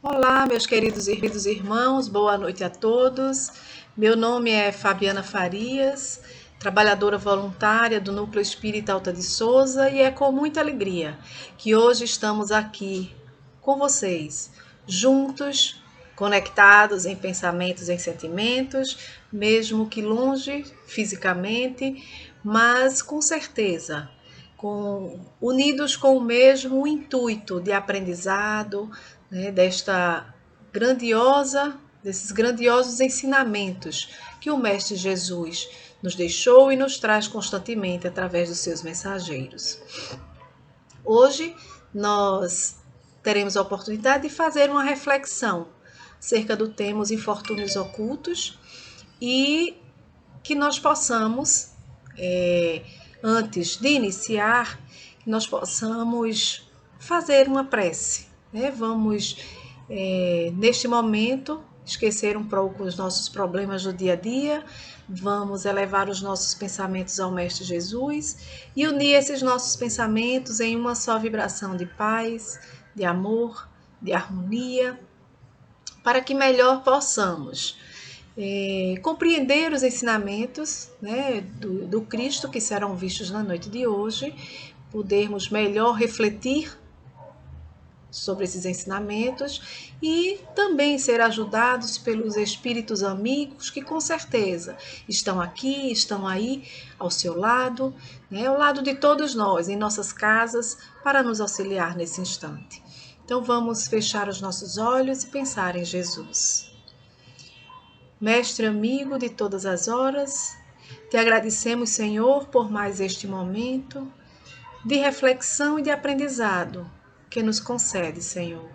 Olá, meus queridos irmãos, boa noite a todos. Meu nome é Fabiana Farias, trabalhadora voluntária do Núcleo Espírita Alta de Souza, e é com muita alegria que hoje estamos aqui com vocês, juntos, conectados em pensamentos, em sentimentos, mesmo que longe fisicamente, mas com certeza, unidos com o mesmo intuito de aprendizado, né, desses grandiosos ensinamentos que o Mestre Jesus nos deixou e nos traz constantemente através dos seus mensageiros. Hoje nós teremos a oportunidade de fazer uma reflexão acerca do tema Os Infortúnios Ocultos e que nós possamos, antes de iniciar, que nós possamos fazer uma prece. Vamos, neste momento, esquecer um pouco os nossos problemas do dia a dia, vamos elevar os nossos pensamentos ao Mestre Jesus e unir esses nossos pensamentos em uma só vibração de paz, de amor, de harmonia, para que melhor possamos compreender os ensinamentos, né, do Cristo que serão vistos na noite de hoje, podermos melhor refletir sobre esses ensinamentos e também ser ajudados pelos espíritos amigos que com certeza estão aqui, estão aí ao seu lado, né, ao lado de todos nós, em nossas casas, para nos auxiliar nesse instante. Então vamos fechar os nossos olhos e pensar em Jesus. Mestre amigo de todas as horas, te agradecemos, Senhor, por mais este momento de reflexão e de aprendizado que nos concede, Senhor.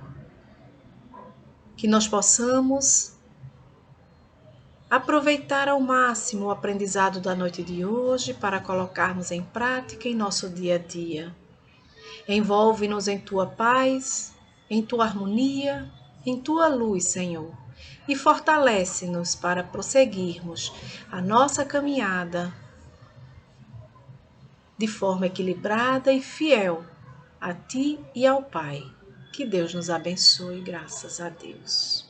Que nós possamos aproveitar ao máximo o aprendizado da noite de hoje para colocarmos em prática em nosso dia a dia. Envolve-nos em tua paz, em tua harmonia, em tua luz, Senhor, e fortalece-nos para prosseguirmos a nossa caminhada de forma equilibrada e fiel a Ti e ao Pai. Que Deus nos abençoe, graças a Deus.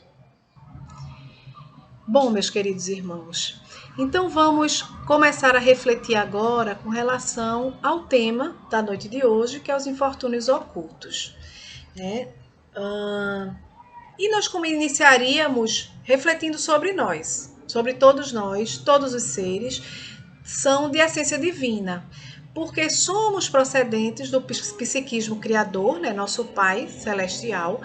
Bom, meus queridos irmãos, então vamos começar a refletir agora com relação ao tema da noite de hoje, que é os infortúnios ocultos. E nós iniciaríamos refletindo sobre nós, sobre todos nós, todos os seres são de essência divina, porque somos procedentes do psiquismo criador, né, nosso Pai celestial,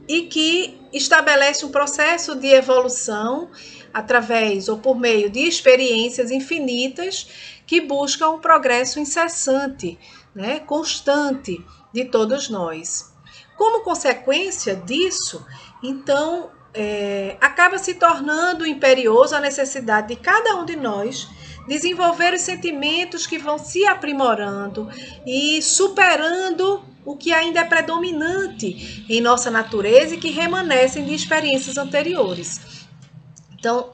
e que estabelece um processo de evolução através ou por meio de experiências infinitas que buscam um progresso incessante, né, constante de todos nós. Como consequência disso, então, acaba se tornando imperioso a necessidade de cada um de nós desenvolver os sentimentos que vão se aprimorando e superando o que ainda é predominante em nossa natureza e que remanescem de experiências anteriores. Então,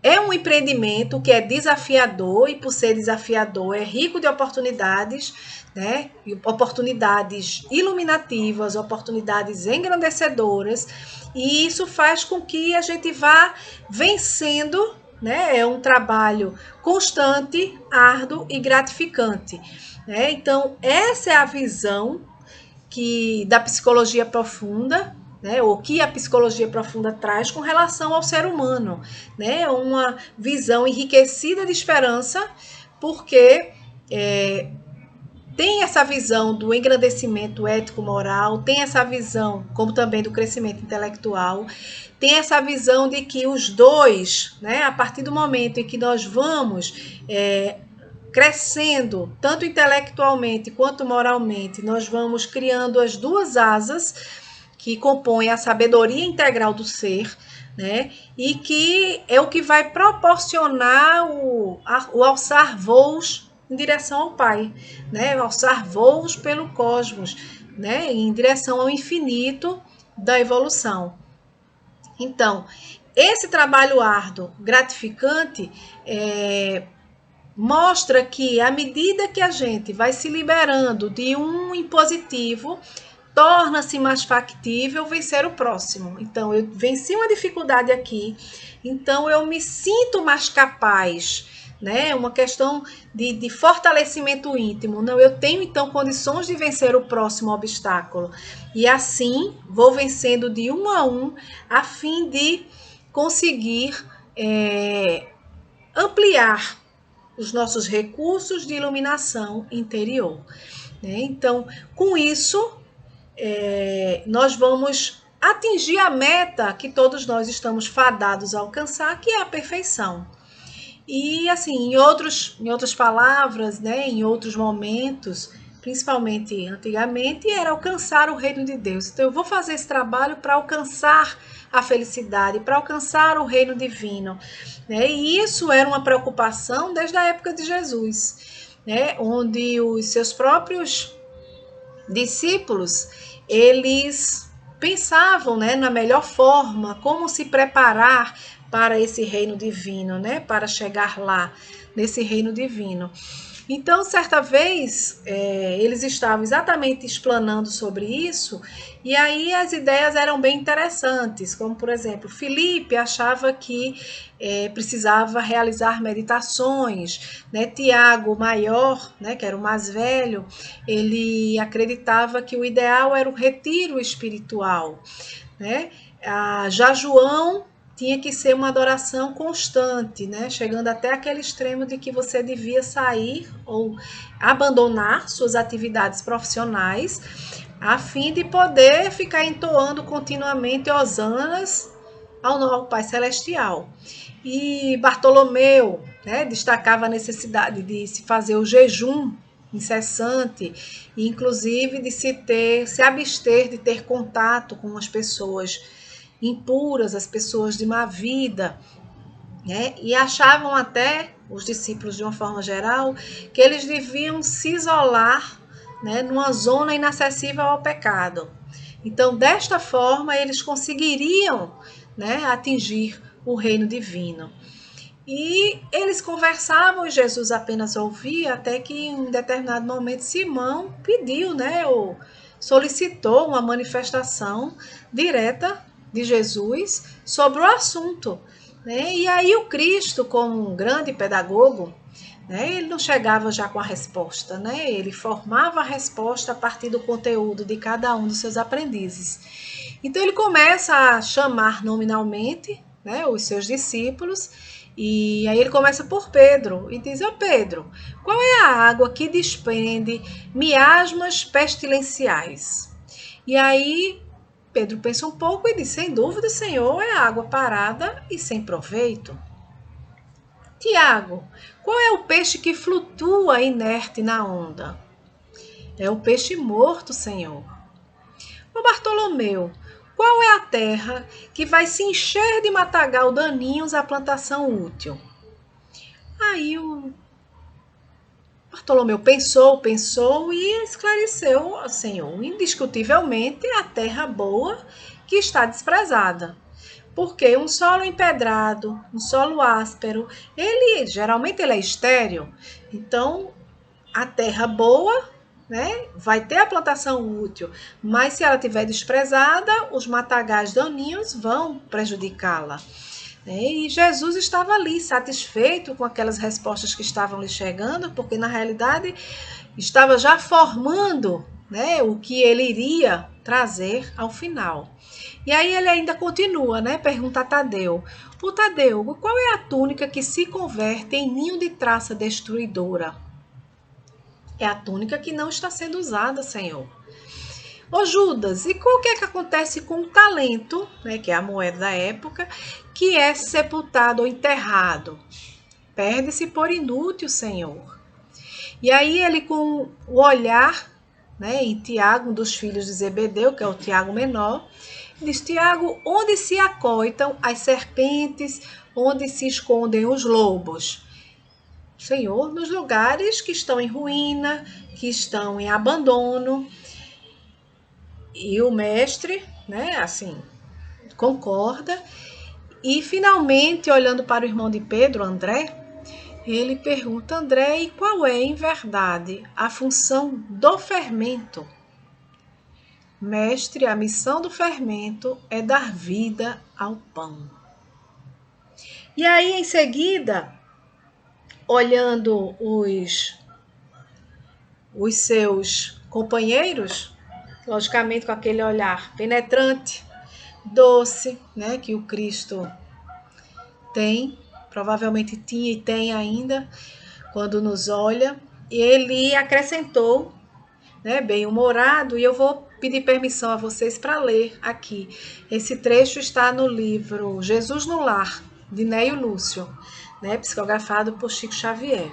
é um empreendimento que é desafiador e, por ser desafiador, é rico de oportunidades, né? Oportunidades iluminativas, oportunidades engrandecedoras, e isso faz com que a gente vá vencendo, né? É um trabalho constante, árduo e gratificante, né? Então, essa é a visão da psicologia profunda, né, ou que a psicologia profunda traz com relação ao ser humano, né, uma visão enriquecida de esperança, porque tem essa visão do engrandecimento ético-moral, tem essa visão, como também do crescimento intelectual, tem essa visão de que os dois, né, a partir do momento em que nós vamos crescendo, tanto intelectualmente quanto moralmente, nós vamos criando as duas asas que compõem a sabedoria integral do ser, né? E que é o que vai proporcionar o alçar voos em direção ao Pai, né? Alçar voos pelo cosmos, né? Em direção ao infinito da evolução. Então, esse trabalho árduo, gratificante, mostra que, à medida que a gente vai se liberando de um impositivo, torna-se mais factível vencer o próximo. Então, eu venci uma dificuldade aqui, então eu me sinto mais capaz, né? Uma questão de fortalecimento íntimo. Não, eu tenho então condições de vencer o próximo obstáculo. E assim vou vencendo de um a fim de conseguir ampliar os nossos recursos de iluminação interior. Né? Então, com isso, nós vamos atingir a meta que todos nós estamos fadados a alcançar, que é a perfeição. E assim, em outras palavras, né, em outros momentos, principalmente antigamente, era alcançar o reino de Deus. Então eu vou fazer esse trabalho para alcançar a felicidade, para alcançar o reino divino. Né? E isso era uma preocupação desde a época de Jesus, né? Onde os seus próprios discípulos, eles pensavam, né, na melhor forma, como se preparar para esse reino divino, né, para chegar lá, nesse reino divino. Então, certa vez, eles estavam exatamente explanando sobre isso, e aí as ideias eram bem interessantes, como, por exemplo, Filipe achava que precisava realizar meditações, né? Tiago, maior, né, que era o mais velho, ele acreditava que o ideal era o retiro espiritual, né? Já João tinha que ser uma adoração constante, né? Chegando até aquele extremo de que você devia sair ou abandonar suas atividades profissionais a fim de poder ficar entoando continuamente hosanas ao Pai Celestial. E Bartolomeu, né, destacava a necessidade de se fazer o jejum incessante, inclusive de se abster de ter contato com as pessoas impuras, as pessoas de má vida, né? E achavam até, os discípulos de uma forma geral, que eles deviam se isolar, né, numa zona inacessível ao pecado. Então, desta forma, eles conseguiriam, né, atingir o reino divino. E eles conversavam e Jesus apenas ouvia, até que em um determinado momento Simão pediu, né, ou solicitou uma manifestação direta de Jesus sobre o assunto. Né? E aí o Cristo, como um grande pedagogo, né, ele não chegava já com a resposta, né? Ele formava a resposta a partir do conteúdo de cada um dos seus aprendizes. Então ele começa a chamar nominalmente, né, os seus discípulos, e aí ele começa por Pedro e diz: ó Pedro, qual é a água que desprende miasmas pestilenciais? E aí Pedro pensa um pouco e diz: sem dúvida, Senhor, é água parada e sem proveito. Tiago, qual é o peixe que flutua inerte na onda? É o peixe morto, Senhor. Ô Bartolomeu, qual é a terra que vai se encher de matagal daninhos à plantação útil? Aí o Bartolomeu pensou e esclareceu, Senhor, indiscutivelmente a terra boa que está desprezada. Porque um solo empedrado, um solo áspero, geralmente ele é estéril. Então, a terra boa, né, vai ter a plantação útil, mas se ela estiver desprezada, os matagais daninhos vão prejudicá-la. E Jesus estava ali satisfeito com aquelas respostas que estavam lhe chegando, porque na realidade estava já formando, né, o que ele iria trazer ao final. E aí ele ainda continua, né? Pergunta a Tadeu. O Tadeu, qual é a túnica que se converte em ninho de traça destruidora? É a túnica que não está sendo usada, Senhor. Ô Judas, e qual que é que acontece com o talento, né, que é a moeda da época, que é sepultado ou enterrado? Perde-se por inútil, Senhor. E aí ele, com o olhar, né, em Tiago, um dos filhos de Zebedeu, que é o Tiago menor, diz: Tiago, onde se acoitam as serpentes, onde se escondem os lobos? Senhor, nos lugares que estão em ruína, que estão em abandono. E o mestre, né, assim, concorda. E finalmente, olhando para o irmão de Pedro, André, ele pergunta: André, e qual é, em verdade, a função do fermento? Mestre, a missão do fermento é dar vida ao pão. E aí, em seguida, olhando os seus companheiros, logicamente com aquele olhar penetrante, doce, né, que o Cristo tem, provavelmente tinha e tem ainda, quando nos olha, ele acrescentou, né, bem-humorado, e eu vou pedir permissão a vocês para ler aqui. Esse trecho está no livro Jesus no Lar, de Neio Lúcio, né, psicografado por Chico Xavier.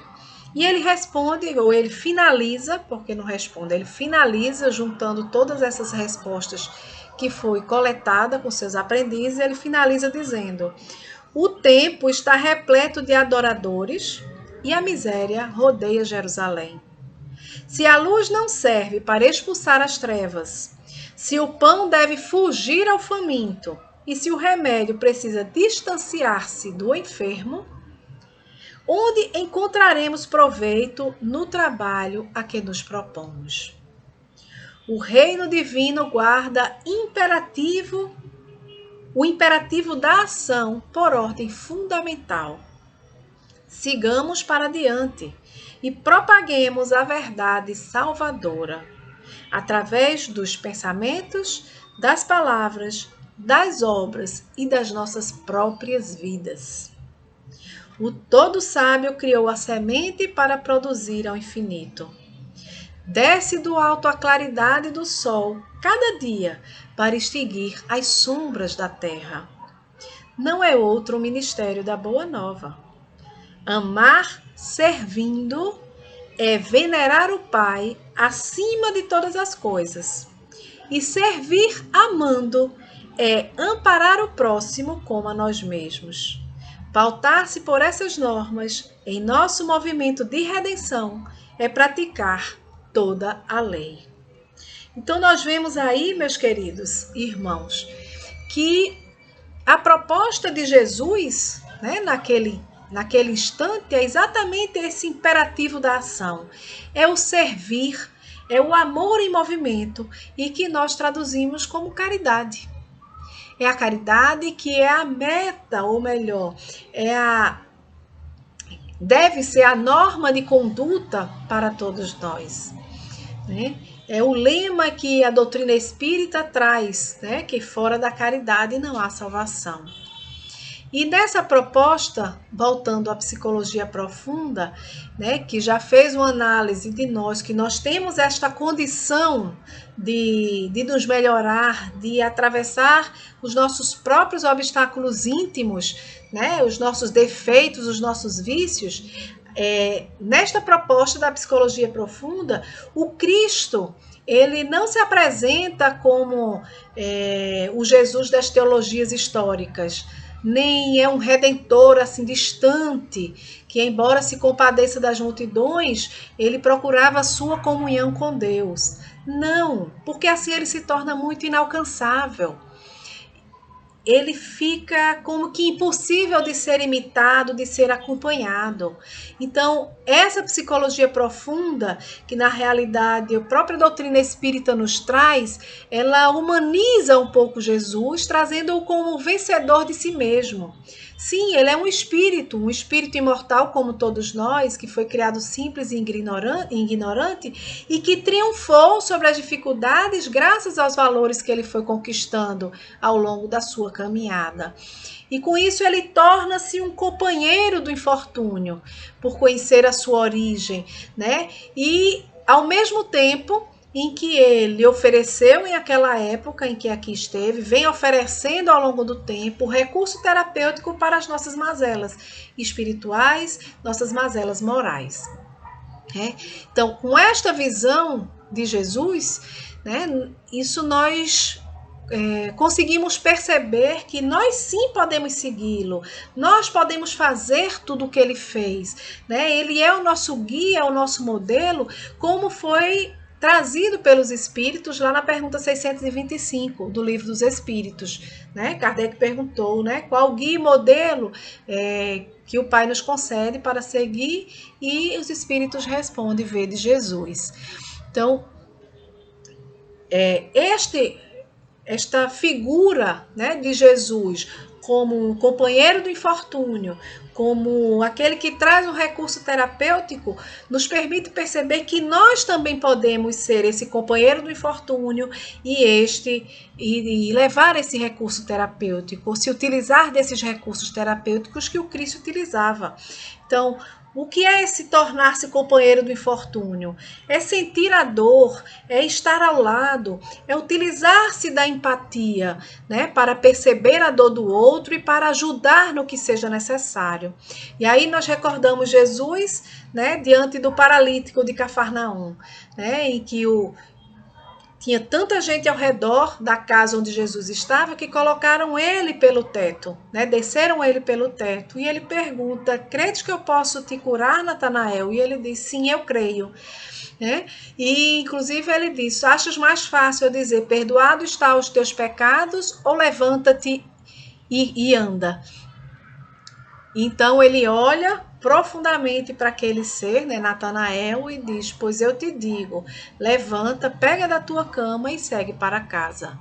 E ele responde, ou ele finaliza, porque não responde, ele finaliza juntando todas essas respostas que foi coletada com seus aprendizes, ele finaliza dizendo: o tempo está repleto de adoradores e a miséria rodeia Jerusalém. Se a luz não serve para expulsar as trevas, se o pão deve fugir ao faminto e se o remédio precisa distanciar-se do enfermo, onde encontraremos proveito no trabalho a que nos propomos? O reino divino guarda o imperativo da ação por ordem fundamental. Sigamos para diante e propaguemos a verdade salvadora, através dos pensamentos, das palavras, das obras e das nossas próprias vidas. O todo sábio criou a semente para produzir ao infinito. Desce do alto a claridade do sol, cada dia, para extinguir as sombras da terra. Não é outro o ministério da Boa Nova. Amar servindo é venerar o Pai acima de todas as coisas. E servir amando é amparar o próximo como a nós mesmos. Pautar-se por essas normas em nosso movimento de redenção é praticar toda a lei. Então nós vemos aí, meus queridos irmãos, que a proposta de Jesus, né, naquele instante, é exatamente esse imperativo da ação. É o servir, é o amor em movimento e que nós traduzimos como caridade. É a caridade que é a meta, ou melhor, deve ser a norma de conduta para todos nós, né? É o lema que a doutrina espírita traz, né? Que fora da caridade não há salvação. E nessa proposta, voltando à psicologia profunda, né, que já fez uma análise de nós, que nós temos esta condição de nos melhorar, de atravessar os nossos próprios obstáculos íntimos, né, os nossos defeitos, os nossos vícios, nesta proposta da psicologia profunda, o Cristo, ele não se apresenta como o Jesus das teologias históricas, nem é um redentor assim distante, que embora se compadeça das multidões, ele procurava a sua comunhão com Deus. Não, porque assim ele se torna muito inalcançável. Ele fica como que impossível de ser imitado, de ser acompanhado. Então, essa psicologia profunda, que na realidade a própria doutrina espírita nos traz, ela humaniza um pouco Jesus, trazendo-o como vencedor de si mesmo. Sim, ele é um espírito imortal como todos nós, que foi criado simples e ignorante e que triunfou sobre as dificuldades graças aos valores que ele foi conquistando ao longo da sua caminhada. E com isso ele torna-se um companheiro do infortúnio, por conhecer a sua origem, né? E ao mesmo tempo em que ele ofereceu em aquela época em que aqui esteve, vem oferecendo ao longo do tempo o recurso terapêutico para as nossas mazelas espirituais, nossas mazelas morais. Então, com esta visão de Jesus, né, isso nós conseguimos perceber que nós sim podemos segui-lo, nós podemos fazer tudo o que ele fez, né? Ele é o nosso guia, o nosso modelo, como foi trazido pelos Espíritos lá na pergunta 625 do Livro dos Espíritos, né? Kardec perguntou, né, qual guia e modelo que o Pai nos concede para seguir, e os Espíritos respondem: vede Jesus. Então, esta figura, né, de Jesus como um companheiro do infortúnio, como aquele que traz um recurso terapêutico, nos permite perceber que nós também podemos ser esse companheiro do infortúnio e levar esse recurso terapêutico, se utilizar desses recursos terapêuticos que o Cristo utilizava. Então, o que é esse tornar-se companheiro do infortúnio? É sentir a dor, é estar ao lado, é utilizar-se da empatia, né, para perceber a dor do outro e para ajudar no que seja necessário. E aí nós recordamos Jesus, né, diante do paralítico de Cafarnaum, né, em que tinha tanta gente ao redor da casa onde Jesus estava que colocaram ele pelo teto, né? Desceram ele pelo teto. E ele pergunta: "Credes que eu posso te curar, Natanael?" E ele diz: "Sim, eu creio." Né? E inclusive ele diz: "Achas mais fácil eu dizer, perdoado está os teus pecados, ou levanta-te e anda?" Então ele olha profundamente para aquele ser, né, Natanael, e diz: "Pois eu te digo, levanta, pega da tua cama e segue para casa."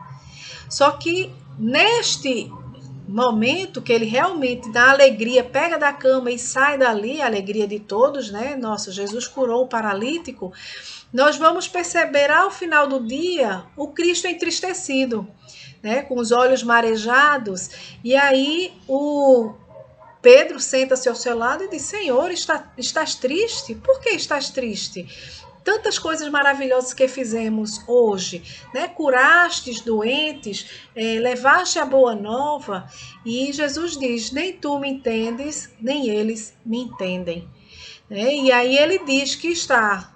Só que neste momento que ele realmente dá alegria, pega da cama e sai dali, a alegria de todos, né? Nossa, Jesus curou o paralítico. Nós vamos perceber ao final do dia o Cristo entristecido, né? Com os olhos marejados. E aí o Pedro senta-se ao seu lado e diz: "Senhor, estás triste? Por que estás triste? Tantas coisas maravilhosas que fizemos hoje, né? Curastes doentes, levaste a boa nova." E Jesus diz: "Nem tu me entendes, nem eles me entendem." E aí ele diz que está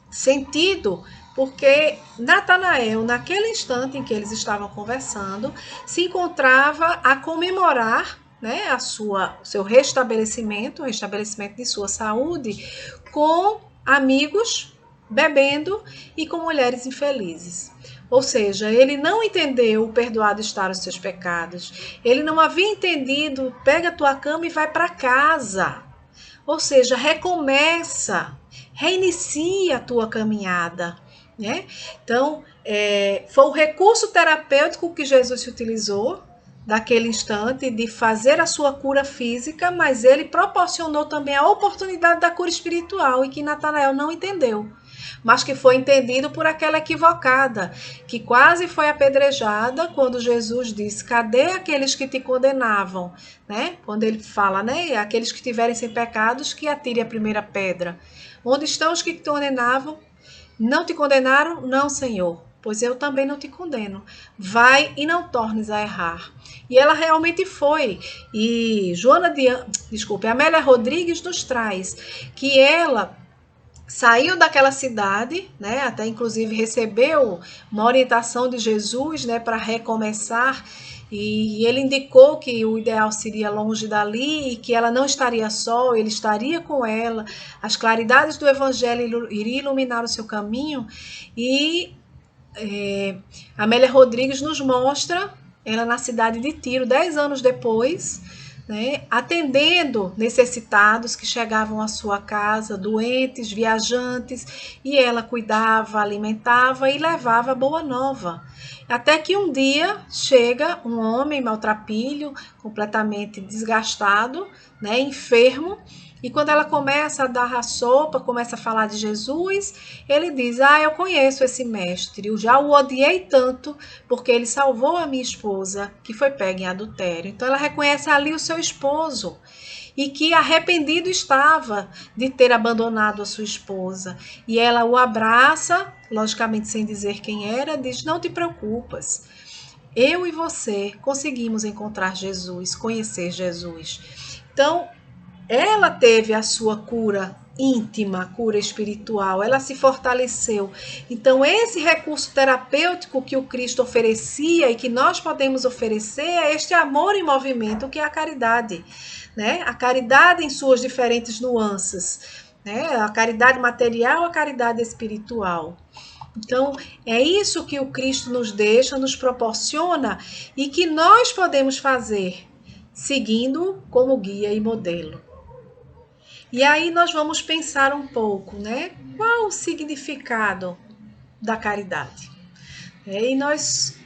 sentido porque Natanael, naquele instante em que eles estavam conversando, se encontrava a comemorar, né, o seu restabelecimento, o restabelecimento de sua saúde, com amigos, bebendo e com mulheres infelizes. Ou seja, ele não entendeu o perdoado estar os seus pecados. Ele não havia entendido, pega a tua cama e vai para casa. Ou seja, recomeça, reinicia a tua caminhada, né? Então, foi o recurso terapêutico que Jesus utilizou daquele instante de fazer a sua cura física, mas ele proporcionou também a oportunidade da cura espiritual e que Natanael não entendeu, mas que foi entendido por aquela equivocada, que quase foi apedrejada quando Jesus disse: "Cadê aqueles que te condenavam?" Né? Quando ele fala, né? "Aqueles que tiverem sem pecados, que atire a primeira pedra." Onde estão os que te condenavam? Não te condenaram? Não, Senhor. Pois eu também não te condeno. Vai e não tornes a errar. E ela realmente foi. E Amélia Rodrigues nos traz que ela saiu daquela cidade, né? Até inclusive recebeu uma orientação de Jesus, né, para recomeçar. E ele indicou que o ideal seria longe dali e que ela não estaria só, ele estaria com ela. As claridades do evangelho iriam iluminar o seu caminho. E Amélia Rodrigues nos mostra ela na cidade de Tiro, 10 anos depois, né, atendendo necessitados que chegavam à sua casa, doentes, viajantes, e ela cuidava, alimentava e levava boa nova. Até que um dia chega um homem maltrapilho, completamente desgastado, né, enfermo, e quando ela começa a dar a sopa, começa a falar de Jesus, ele diz: "Ah, eu conheço esse mestre, eu já o odiei tanto porque ele salvou a minha esposa, que foi pega em adultério." Então ela reconhece ali o seu esposo e que arrependido estava de ter abandonado a sua esposa. E ela o abraça, logicamente sem dizer quem era, diz: "Não te preocupas. Eu e você conseguimos encontrar Jesus, conhecer Jesus." Então, ela teve a sua cura íntima, cura espiritual, ela se fortaleceu. Então, esse recurso terapêutico que o Cristo oferecia e que nós podemos oferecer é este amor em movimento, que é a caridade, né? A caridade em suas diferentes nuances, né? A caridade material, a caridade espiritual. Então, é isso que o Cristo nos deixa, nos proporciona e que nós podemos fazer, seguindo como guia e modelo. E aí nós vamos pensar um pouco, né? Qual o significado da caridade. E nós,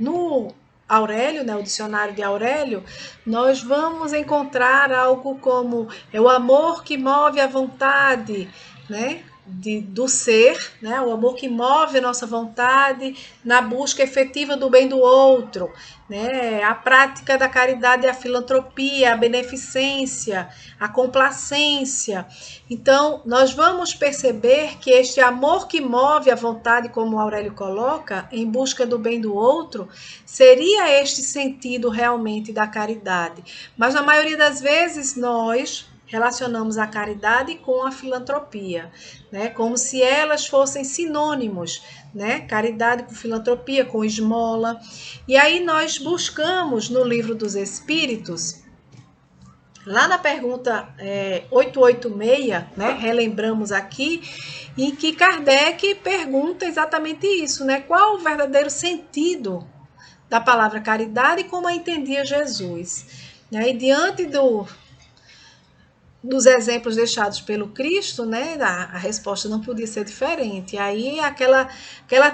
no Aurélio, né, o dicionário de Aurélio, nós vamos encontrar algo como o amor que move a vontade, né, do ser, né, o amor que move a nossa vontade na busca efetiva do bem do outro, né, a prática da caridade, a filantropia, a beneficência, a complacência. Então, nós vamos perceber que este amor que move a vontade, como o Aurélio coloca, em busca do bem do outro, seria este sentido realmente da caridade. Mas na maioria das vezes nós relacionamos a caridade com a filantropia, né? Como se elas fossem sinônimos, né? Caridade com filantropia, com esmola. E aí nós buscamos no Livro dos Espíritos, lá na pergunta 886, né, relembramos aqui, em que Kardec pergunta exatamente isso, né? Qual o verdadeiro sentido da palavra caridade e como a entendia Jesus, né? E diante dos exemplos deixados pelo Cristo, né, a resposta não podia ser diferente. Aí aquela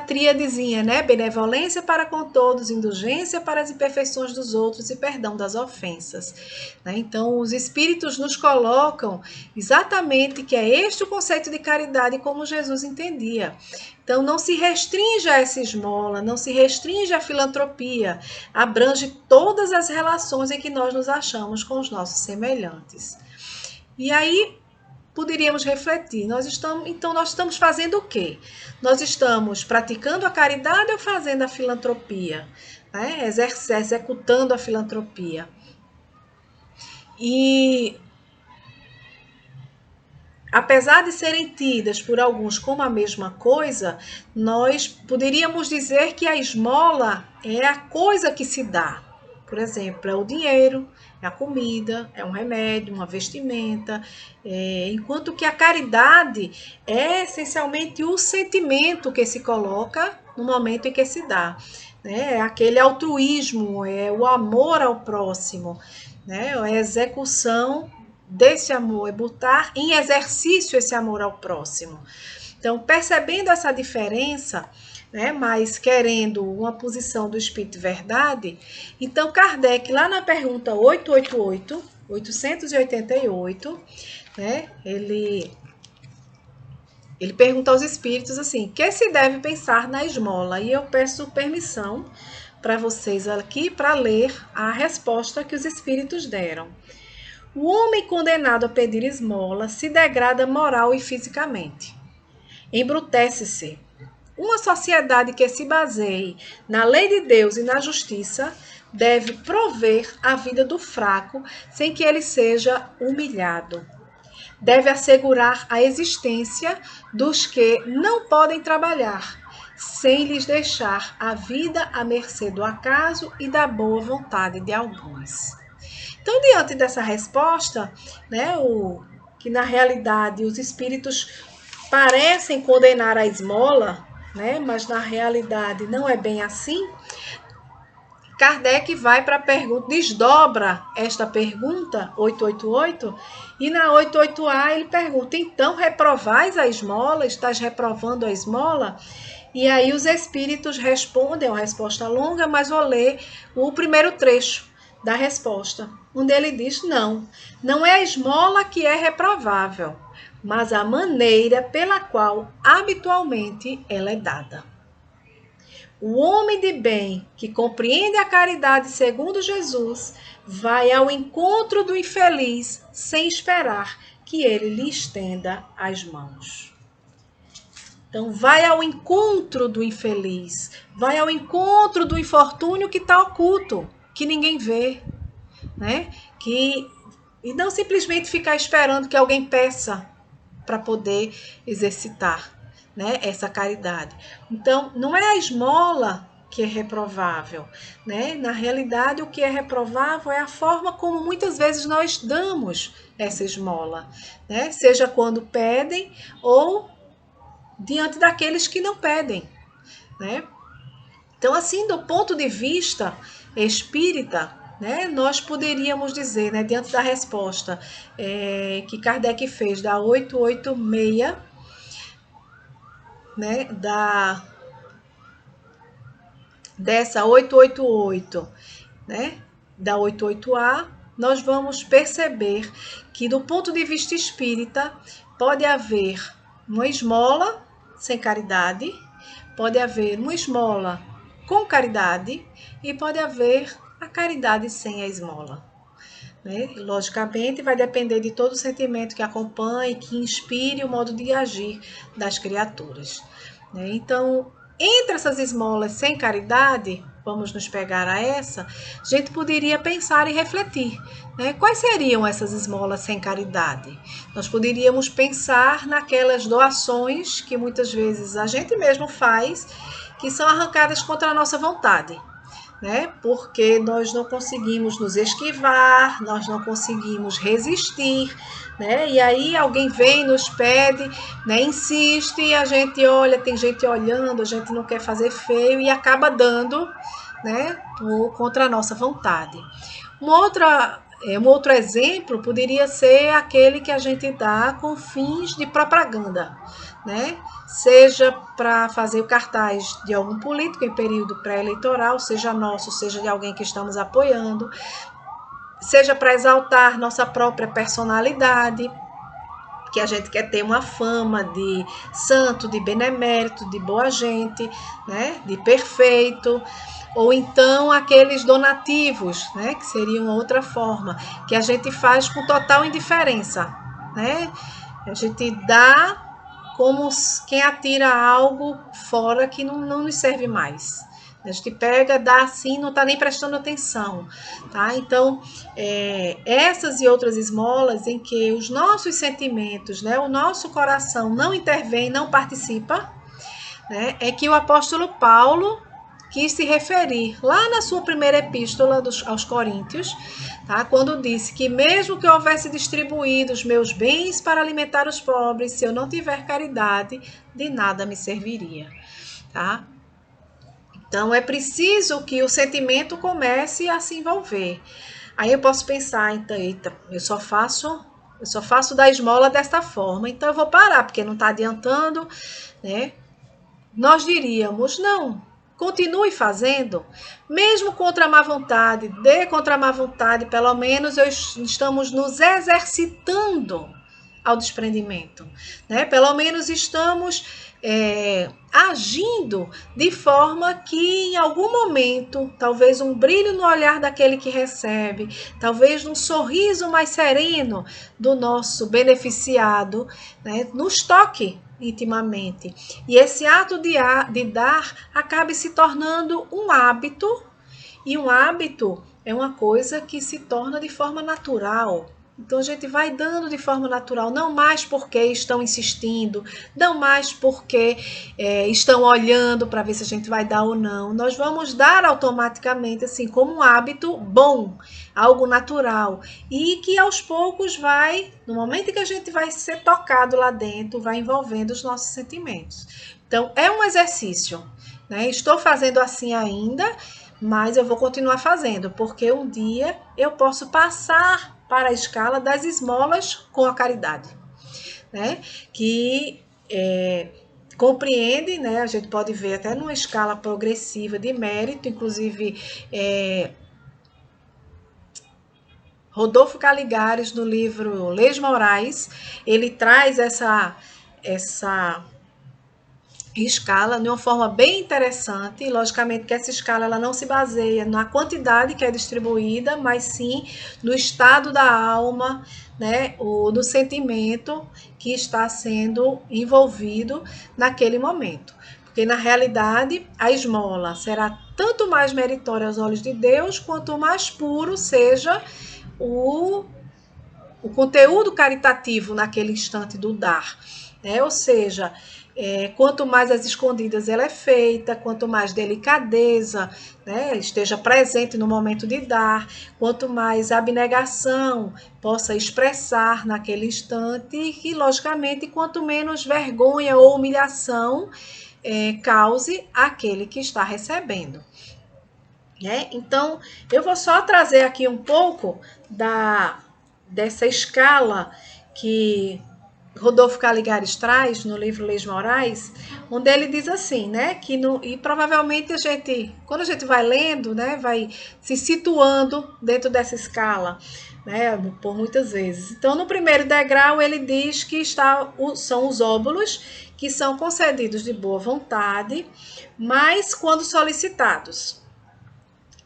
tríadezinha, né, benevolência para com todos, indulgência para as imperfeições dos outros e perdão das ofensas. Né? Então, os Espíritos nos colocam exatamente que é este o conceito de caridade como Jesus entendia. Então, não se restringe a essa esmola, não se restringe à filantropia, abrange todas as relações em que nós nos achamos com os nossos semelhantes. E aí poderíamos refletir, nós estamos fazendo o quê? Nós estamos praticando a caridade ou fazendo a filantropia? Né? Executando a filantropia. E apesar de serem tidas por alguns como a mesma coisa, nós poderíamos dizer que a esmola é a coisa que se dá. Por exemplo, é o dinheiro, é a comida, é um remédio, uma vestimenta, enquanto que a caridade é essencialmente o sentimento que se coloca no momento em que se dá. Né? É aquele altruísmo, é o amor ao próximo, né? É a execução desse amor, é botar em exercício esse amor ao próximo. Então, percebendo essa diferença, né, mas querendo uma posição do Espírito de Verdade, então Kardec, lá na pergunta 888, né, ele pergunta aos Espíritos assim, que se deve pensar na esmola? E eu peço permissão para vocês aqui para ler a resposta que os Espíritos deram. O homem condenado a pedir esmola se degrada moral e fisicamente. Embrutece-se. Uma sociedade que se baseie na lei de Deus e na justiça deve prover a vida do fraco sem que ele seja humilhado. Deve assegurar a existência dos que não podem trabalhar, sem lhes deixar a vida à mercê do acaso e da boa vontade de alguns. Então, diante dessa resposta, né, que na realidade os espíritos parecem condenar a esmola, né, mas na realidade não é bem assim, Kardec vai para a pergunta, desdobra esta pergunta, 888, e na 88A ele pergunta, então reprovais a esmola? Estás reprovando a esmola? E aí os espíritos respondem, é uma resposta longa, mas vou ler o primeiro trecho da resposta, onde ele diz, não é a esmola que é reprovável, mas a maneira pela qual habitualmente ela é dada. O homem de bem que compreende a caridade segundo Jesus vai ao encontro do infeliz sem esperar que ele lhe estenda as mãos. Então, vai ao encontro do infeliz, vai ao encontro do infortúnio que está oculto, que ninguém vê, né? E não simplesmente ficar esperando que alguém peça para poder exercitar, né, essa caridade. Então, não é a esmola que é reprovável, né? Na realidade, o que é reprovável é a forma como muitas vezes nós damos essa esmola, né? Seja quando pedem ou diante daqueles que não pedem, né? Então, assim, do ponto de vista espírita, né, nós poderíamos dizer, né, diante da resposta que Kardec fez da 886, né, dessa 888, né, da 88A, nós vamos perceber que, do ponto de vista espírita, pode haver uma esmola sem caridade, pode haver uma esmola com caridade e pode haver a caridade sem a esmola. Né? Logicamente, vai depender de todo o sentimento que acompanhe, que inspire o modo de agir das criaturas. Né? Então, entre essas esmolas sem caridade, vamos nos pegar a essa, a gente poderia pensar e refletir. Né? Quais seriam essas esmolas sem caridade? Nós poderíamos pensar naquelas doações que muitas vezes a gente mesmo faz, que são arrancadas contra a nossa vontade. Né? Porque nós não conseguimos nos esquivar, nós não conseguimos resistir, né? E aí alguém vem, nos pede, né? Insiste, e a gente olha, tem gente olhando, a gente não quer fazer feio e acaba dando, né? Contra a nossa vontade. Um outro exemplo poderia ser aquele que a gente dá com fins de propaganda, né? Seja para fazer o cartaz de algum político em período pré-eleitoral, seja nosso, seja de alguém que estamos apoiando, seja para exaltar nossa própria personalidade, que a gente quer ter uma fama de santo, de benemérito, de boa gente, né? De perfeito. Ou então aqueles donativos, né? Que seriam outra forma, que a gente faz com total indiferença, né? A gente dá como quem atira algo fora que não nos serve mais. A gente pega, dá assim, não está nem prestando atenção, tá? Então, essas e outras esmolas em que os nossos sentimentos, né, o nosso coração não intervém, não participa, né, é que o apóstolo Paulo quis se referir lá na sua primeira epístola aos Coríntios, tá? Quando disse que mesmo que eu houvesse distribuído os meus bens para alimentar os pobres, se eu não tiver caridade, de nada me serviria, tá? Então é preciso que o sentimento comece a se envolver. Aí eu posso pensar, então, eita, eu só faço da esmola desta forma, então eu vou parar, porque não está adiantando, né? Nós diríamos, não, continue fazendo, mesmo contra a má vontade, dê contra a má vontade, pelo menos estamos nos exercitando ao desprendimento, né? Pelo menos estamos agindo de forma que em algum momento, talvez um brilho no olhar daquele que recebe, talvez um sorriso mais sereno do nosso beneficiado, né, nos toque intimamente. E esse ato de dar acabe se tornando um hábito, e um hábito é uma coisa que se torna de forma natural. Então a gente vai dando de forma natural, não mais porque estão insistindo, não mais porque estão olhando para ver se a gente vai dar ou não. Nós vamos dar automaticamente, assim, como um hábito bom, algo natural. E que aos poucos vai, no momento em que a gente vai ser tocado lá dentro, vai envolvendo os nossos sentimentos. Então é um exercício, né? Estou fazendo assim ainda, mas eu vou continuar fazendo, porque um dia eu posso passar para a escala das esmolas com a caridade, né? Que compreende, né? A gente pode ver até numa escala progressiva de mérito, inclusive Rodolfo Caligares, no livro Leis Morais, ele traz essa escala de uma forma bem interessante. E, logicamente que essa escala ela não se baseia na quantidade que é distribuída, mas sim no estado da alma, né, ou do sentimento que está sendo envolvido naquele momento. Porque na realidade a esmola será tanto mais meritória aos olhos de Deus, quanto mais puro seja o conteúdo caritativo naquele instante do dar, né? Ou seja, quanto mais as escondidas ela é feita, quanto mais delicadeza, né, esteja presente no momento de dar, quanto mais abnegação possa expressar naquele instante, e logicamente quanto menos vergonha ou humilhação cause aquele que está recebendo. Né? Então, eu vou só trazer aqui um pouco dessa escala que Rodolfo Caligares traz no livro Leis Morais, onde ele diz assim, né, que e provavelmente quando a gente vai lendo, né, vai se situando dentro dessa escala, né, por muitas vezes. Então, no primeiro degrau, ele diz que são os óbulos, que são concedidos de boa vontade, mas quando solicitados.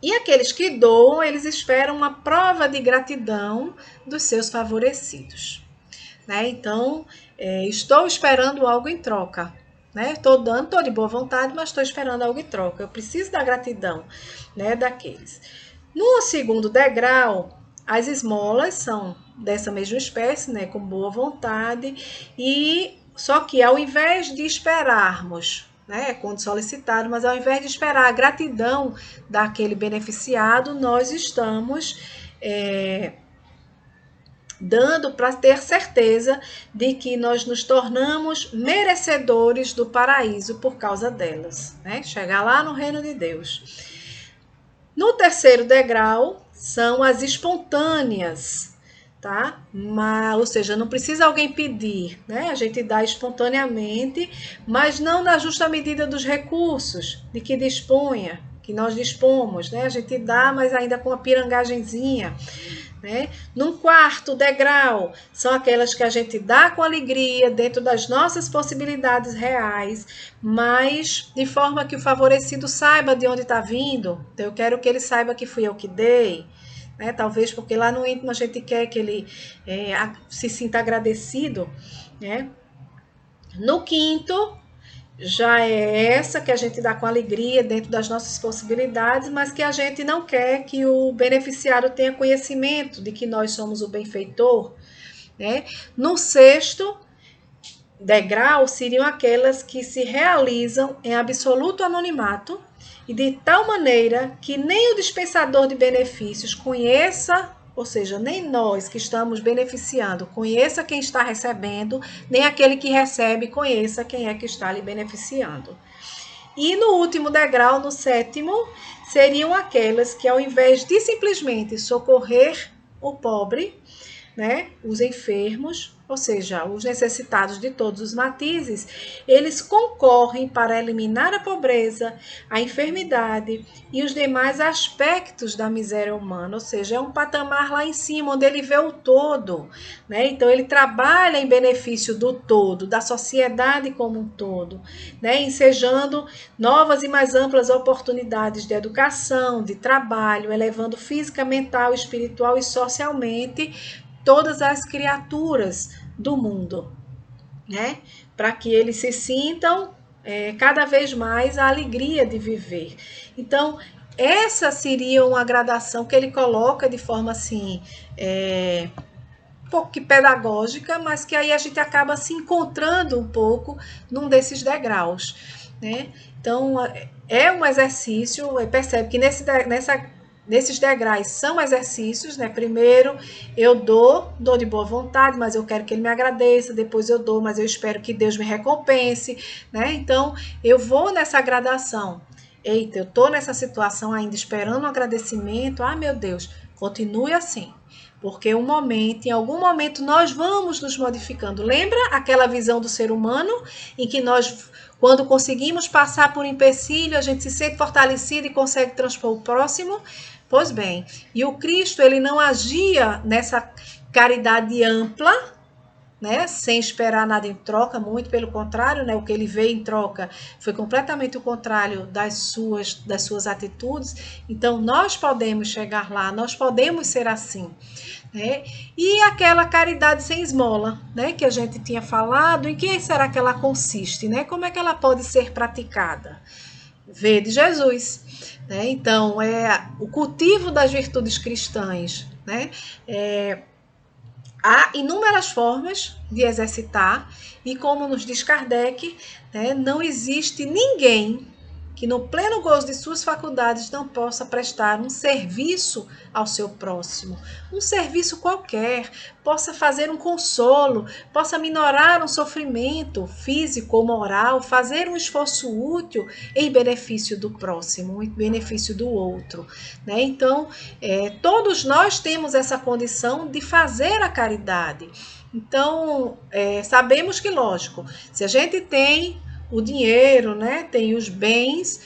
E aqueles que doam, eles esperam uma prova de gratidão dos seus favorecidos. Né? Então, estou esperando algo em troca. Né? Estou de boa vontade, mas estou esperando algo em troca. Eu preciso da gratidão, né, daqueles. No segundo degrau, as esmolas são dessa mesma espécie, né, com boa vontade, só que ao invés de esperarmos, né, quando solicitado, mas ao invés de esperar a gratidão daquele beneficiado, nós estamos dando para ter certeza de que nós nos tornamos merecedores do paraíso por causa delas, né? Chegar lá no reino de Deus. No terceiro degrau são as espontâneas, tá? Ou seja, não precisa alguém pedir, né? A gente dá espontaneamente, mas não na justa medida dos recursos de que disponha, que nós dispomos, né? A gente dá, mas ainda com a pirangagenzinha. Né? Num quarto degrau, são aquelas que a gente dá com alegria, dentro das nossas possibilidades reais, mas de forma que o favorecido saiba de onde está vindo. Então, eu quero que ele saiba que fui eu que dei. Né? Talvez porque lá no íntimo a gente quer que ele se sinta agradecido. Né? No quinto, já é essa que a gente dá com alegria dentro das nossas possibilidades, mas que a gente não quer que o beneficiário tenha conhecimento de que nós somos o benfeitor. Né? No sexto degrau, seriam aquelas que se realizam em absoluto anonimato e de tal maneira que nem o dispensador de benefícios conheça, ou seja, nem nós que estamos beneficiando conheça quem está recebendo, nem aquele que recebe conheça quem é que está lhe beneficiando. E no último degrau, no sétimo, seriam aquelas que ao invés de simplesmente socorrer o pobre, né, os enfermos, ou seja, os necessitados de todos os matizes, eles concorrem para eliminar a pobreza, a enfermidade e os demais aspectos da miséria humana, ou seja, é um patamar lá em cima, onde ele vê o todo, né? Então ele trabalha em benefício do todo, da sociedade como um todo, né? Ensejando novas e mais amplas oportunidades de educação, de trabalho, elevando física, mental, espiritual e socialmente todas as criaturas do mundo, né? Para que eles se sintam cada vez mais a alegria de viver. Então, essa seria uma gradação que ele coloca de forma assim, um pouco que pedagógica, mas que aí a gente acaba se encontrando um pouco num desses degraus, né? Então, é um exercício, percebe que nesses degraus são exercícios, né? Primeiro eu dou de boa vontade, mas eu quero que ele me agradeça. Depois eu dou, mas eu espero que Deus me recompense, né? Então eu vou nessa gradação. Eita, eu tô nessa situação ainda esperando um agradecimento. Ah, meu Deus, continue assim. Porque em algum momento nós vamos nos modificando. Lembra aquela visão do ser humano em que nós, quando conseguimos passar por um empecilho, a gente se sente fortalecido e consegue transpor o próximo? Pois bem, e o Cristo, ele não agia nessa caridade ampla, né, sem esperar nada em troca, muito pelo contrário, né, o que ele veio em troca foi completamente o contrário das suas atitudes. Então, nós podemos chegar lá, nós podemos ser assim. Né? E aquela caridade sem esmola, né, que a gente tinha falado, em que será que ela consiste? Né? Como é que ela pode ser praticada? Vede Jesus. Né? Então, o cultivo das virtudes cristãs. Né? Há inúmeras formas de exercitar e, como nos diz Kardec, né, não existe ninguém que no pleno gozo de suas faculdades não possa prestar um serviço ao seu próximo, um serviço qualquer, possa fazer um consolo, possa minorar um sofrimento físico ou moral, fazer um esforço útil em benefício do próximo, em benefício do outro. Né? Então, todos nós temos essa condição de fazer a caridade. Então, sabemos que, lógico, se a gente tem o dinheiro, né, tem os bens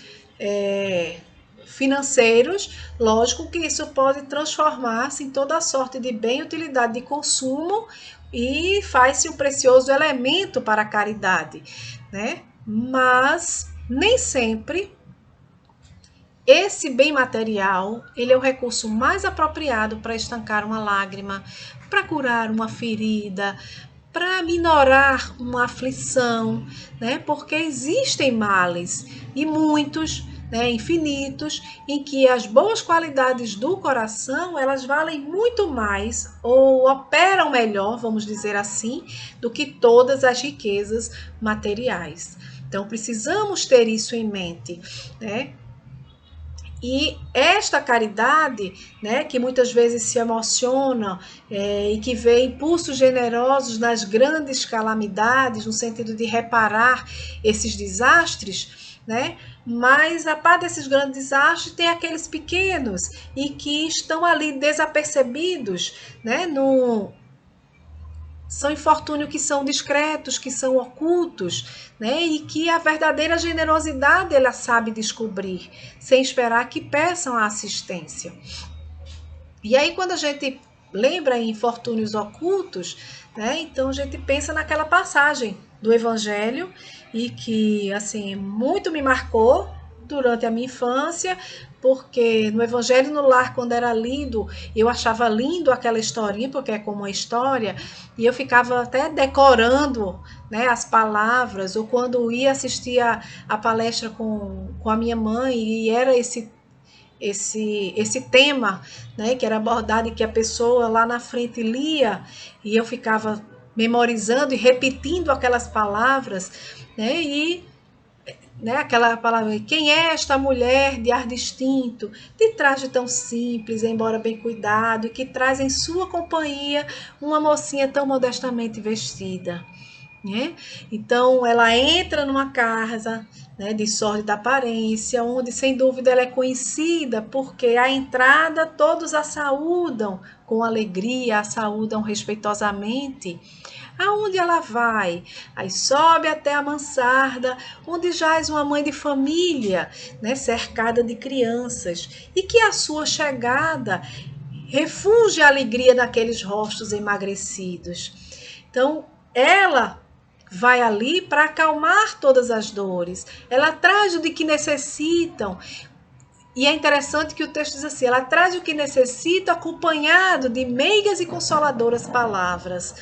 financeiros, lógico que isso pode transformar-se em toda sorte de bem e utilidade de consumo e faz-se um precioso elemento para a caridade, né? Mas nem sempre esse bem material, ele é o recurso mais apropriado para estancar uma lágrima, para curar uma ferida, para minorar uma aflição, né? Porque existem males e muitos, né, infinitos, em que as boas qualidades do coração, elas valem muito mais ou operam melhor, vamos dizer assim, do que todas as riquezas materiais. Então precisamos ter isso em mente, né? E esta caridade, né, que muitas vezes se emociona e que vê impulsos generosos nas grandes calamidades, no sentido de reparar esses desastres, né? Mas a par desses grandes desastres tem aqueles pequenos e que estão ali desapercebidos, né? São infortúnios que são discretos, que são ocultos, né? E que a verdadeira generosidade ela sabe descobrir, sem esperar que peçam a assistência. E aí, quando a gente lembra em infortúnios ocultos, né? Então a gente pensa naquela passagem do Evangelho e que, assim, muito me marcou durante a minha infância, porque no Evangelho no Lar, quando era lido, eu achava lindo aquela historinha, porque é como uma história, e eu ficava até decorando, né, as palavras, ou quando ia assistir a palestra com a minha mãe, e era esse tema, né, que era abordado e que a pessoa lá na frente lia, e eu ficava memorizando e repetindo aquelas palavras, né, e né, aquela palavra, quem é esta mulher de ar distinto, de traje tão simples, embora bem cuidado, e que traz em sua companhia uma mocinha tão modestamente vestida, né? Então ela entra numa casa, né, de sórdida aparência, onde sem dúvida ela é conhecida, porque à entrada todos a saúdam com alegria, a saúdam respeitosamente. Aonde ela vai? Aí sobe até a mansarda, onde jaz uma mãe de família, né, cercada de crianças, e que a sua chegada refugia a alegria naqueles rostos emagrecidos. Então, ela vai ali para acalmar todas as dores. Ela traz o de que necessitam. E é interessante que o texto diz assim: ela traz o que necessita acompanhado de meigas e consoladoras palavras,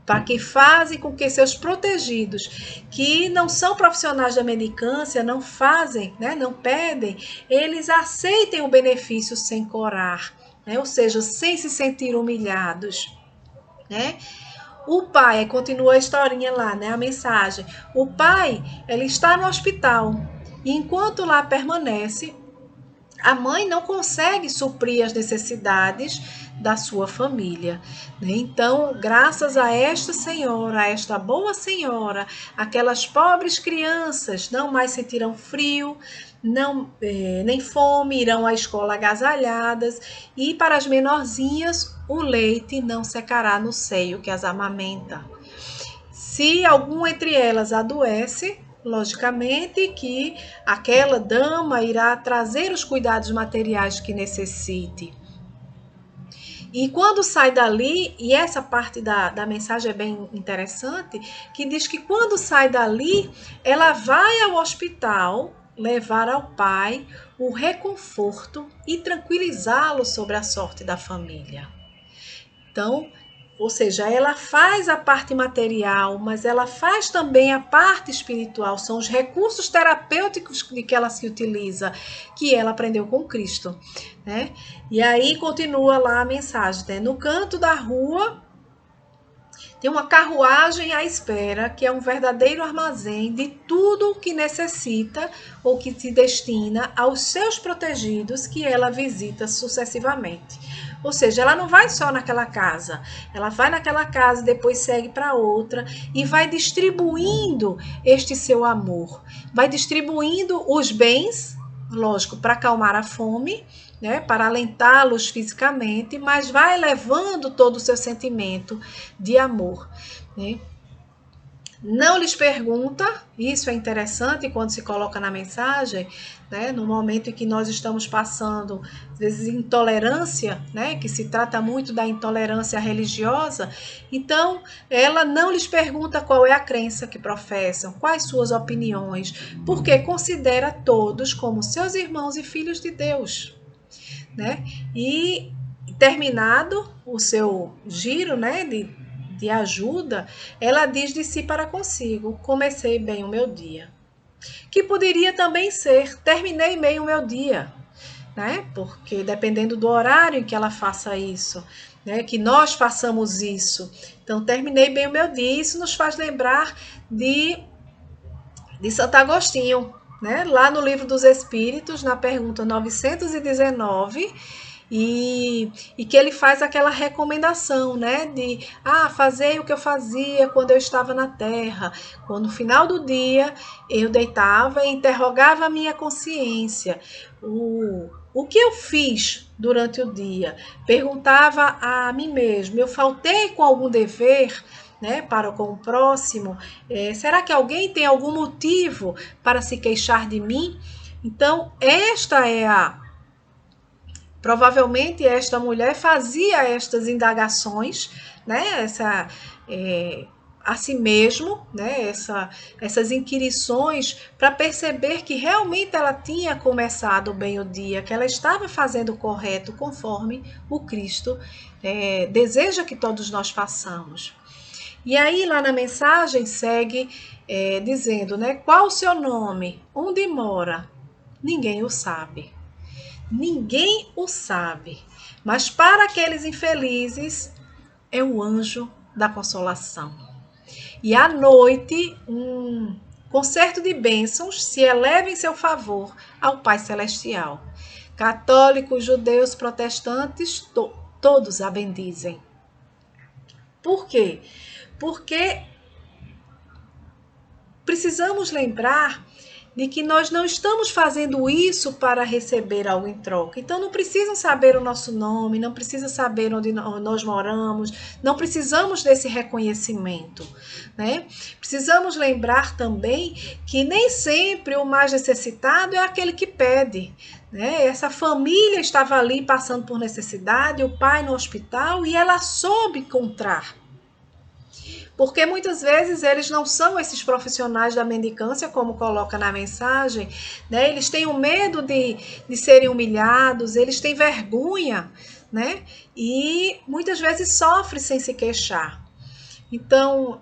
para que fazem com que seus protegidos, que não são profissionais da mendicância, não fazem, né, não pedem, eles aceitem o benefício sem corar, né, ou seja, sem se sentir humilhados, né? O pai, continua a historinha lá, né, a mensagem. O pai, ele está no hospital e enquanto lá permanece, a mãe não consegue suprir as necessidades da sua família, né? Então, graças a esta senhora, a esta boa senhora, aquelas pobres crianças não mais sentirão frio, não, nem fome, irão à escola agasalhadas, e para as menorzinhas o leite não secará no seio que as amamenta. Se algum entre elas adoece, logicamente que aquela dama irá trazer os cuidados materiais que necessite. E quando sai dali, e essa parte da mensagem é bem interessante, que diz que quando sai dali, ela vai ao hospital levar ao pai o reconforto e tranquilizá-lo sobre a sorte da família. Então, ou seja, ela faz a parte material, mas ela faz também a parte espiritual. São os recursos terapêuticos de que ela se utiliza, que ela aprendeu com Cristo, né? E aí continua lá a mensagem, né? No canto da rua tem uma carruagem à espera, que é um verdadeiro armazém de tudo o que necessita ou que se destina aos seus protegidos que ela visita sucessivamente. Ou seja, ela não vai só naquela casa, ela vai naquela casa, depois segue para outra e vai distribuindo este seu amor, vai distribuindo os bens, lógico, para acalmar a fome, né, para alentá-los fisicamente, mas vai levando todo o seu sentimento de amor, né? Não lhes pergunta, isso é interessante quando se coloca na mensagem, né, no momento em que nós estamos passando, às vezes, intolerância, né, que se trata muito da intolerância religiosa, então ela não lhes pergunta qual é a crença que professam, quais suas opiniões, porque considera todos como seus irmãos e filhos de Deus, né? E terminado o seu giro, né, de ajuda, ela diz de si para consigo: comecei bem o meu dia. Que poderia também ser: terminei bem o meu dia, né? Porque dependendo do horário em que ela faça isso, né, que nós façamos isso. Então, terminei bem o meu dia. Isso nos faz lembrar de Santo Agostinho, né? Lá no Livro dos Espíritos, na pergunta 919, e que ele faz aquela recomendação, né, de fazer o que eu fazia quando eu estava na terra, quando no final do dia eu deitava e interrogava a minha consciência, o que eu fiz durante o dia, perguntava a mim mesmo: eu faltei com algum dever, né, para com o próximo? Será que alguém tem algum motivo para se queixar de mim? Então, provavelmente esta mulher fazia estas indagações, né, a si mesmo, né, essas inquirições, para perceber que realmente ela tinha começado bem o dia, que ela estava fazendo o correto conforme o Cristo deseja que todos nós façamos. E aí lá na mensagem segue dizendo, né, qual o seu nome, onde mora? Ninguém o sabe. Ninguém o sabe, mas para aqueles infelizes é o anjo da consolação. E à noite, um concerto de bênçãos se eleva em seu favor ao Pai Celestial. Católicos, judeus, protestantes, todos a bendizem. Por quê? Porque precisamos lembrar de que nós não estamos fazendo isso para receber algo em troca. Então não precisam saber o nosso nome, não precisam saber onde nós moramos, não precisamos desse reconhecimento, né? Precisamos lembrar também que nem sempre o mais necessitado é aquele que pede, né? Essa família estava ali passando por necessidade, o pai no hospital, e ela soube encontrar. Porque muitas vezes eles não são esses profissionais da mendicância, como coloca na mensagem, né? Eles têm o medo de serem humilhados, eles têm vergonha, né? E muitas vezes sofrem sem se queixar. Então,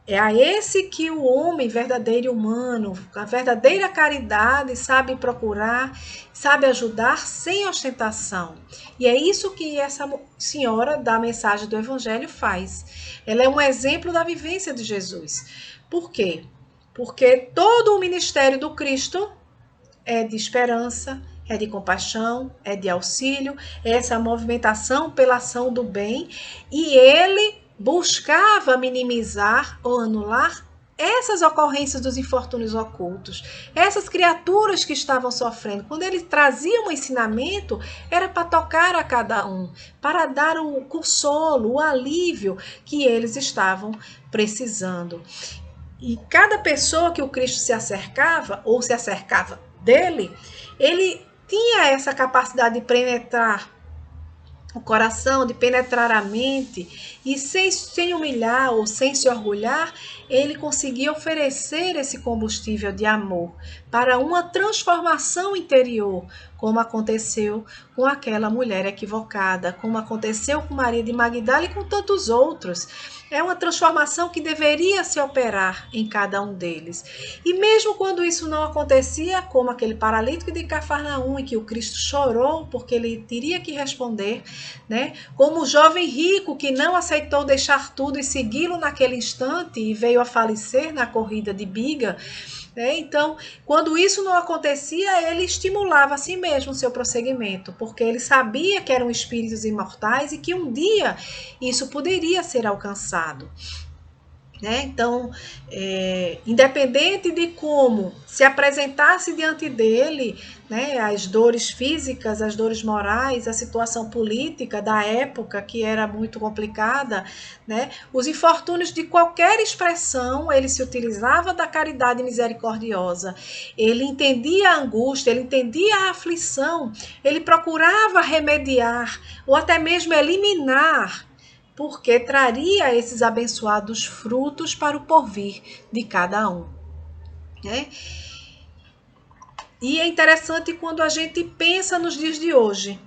é a esse que o homem verdadeiro e humano, a verdadeira caridade, sabe procurar, sabe ajudar sem ostentação. E é isso que essa senhora da mensagem do Evangelho faz. Ela é um exemplo da vivência de Jesus. Por quê? Porque todo o ministério do Cristo é de esperança, é de compaixão, é de auxílio, é essa movimentação pela ação do bem, e ele buscava minimizar ou anular essas ocorrências dos infortúnios ocultos, essas criaturas que estavam sofrendo. Quando ele trazia um ensinamento, era para tocar a cada um, para dar o consolo, o alívio que eles estavam precisando. E cada pessoa que o Cristo se acercava, ou se acercava dele, ele tinha essa capacidade de penetrar o coração, de penetrar a mente, e sem humilhar ou sem se orgulhar, ele conseguia oferecer esse combustível de amor para uma transformação interior, como aconteceu com aquela mulher equivocada, como aconteceu com Maria de Magdala e com tantos outros. É uma transformação que deveria se operar em cada um deles. E mesmo quando isso não acontecia, como aquele paralítico de Cafarnaum, em que o Cristo chorou porque ele teria que responder, né? Como o jovem rico que não aceitou deixar tudo e segui-lo naquele instante e veio a falecer na corrida de biga. Então, quando isso não acontecia, ele estimulava a si mesmo o seu prosseguimento, porque ele sabia que eram espíritos imortais e que um dia isso poderia ser alcançado. né? Então, independente de como se apresentasse diante dele, né, as dores físicas, as dores morais, a situação política da época, que era muito complicada, né, os infortúnios de qualquer expressão, ele se utilizava da caridade misericordiosa, ele entendia a angústia, ele entendia a aflição, ele procurava remediar ou até mesmo eliminar, porque traria esses abençoados frutos para o porvir de cada um, né? E é interessante quando a gente pensa nos dias de hoje,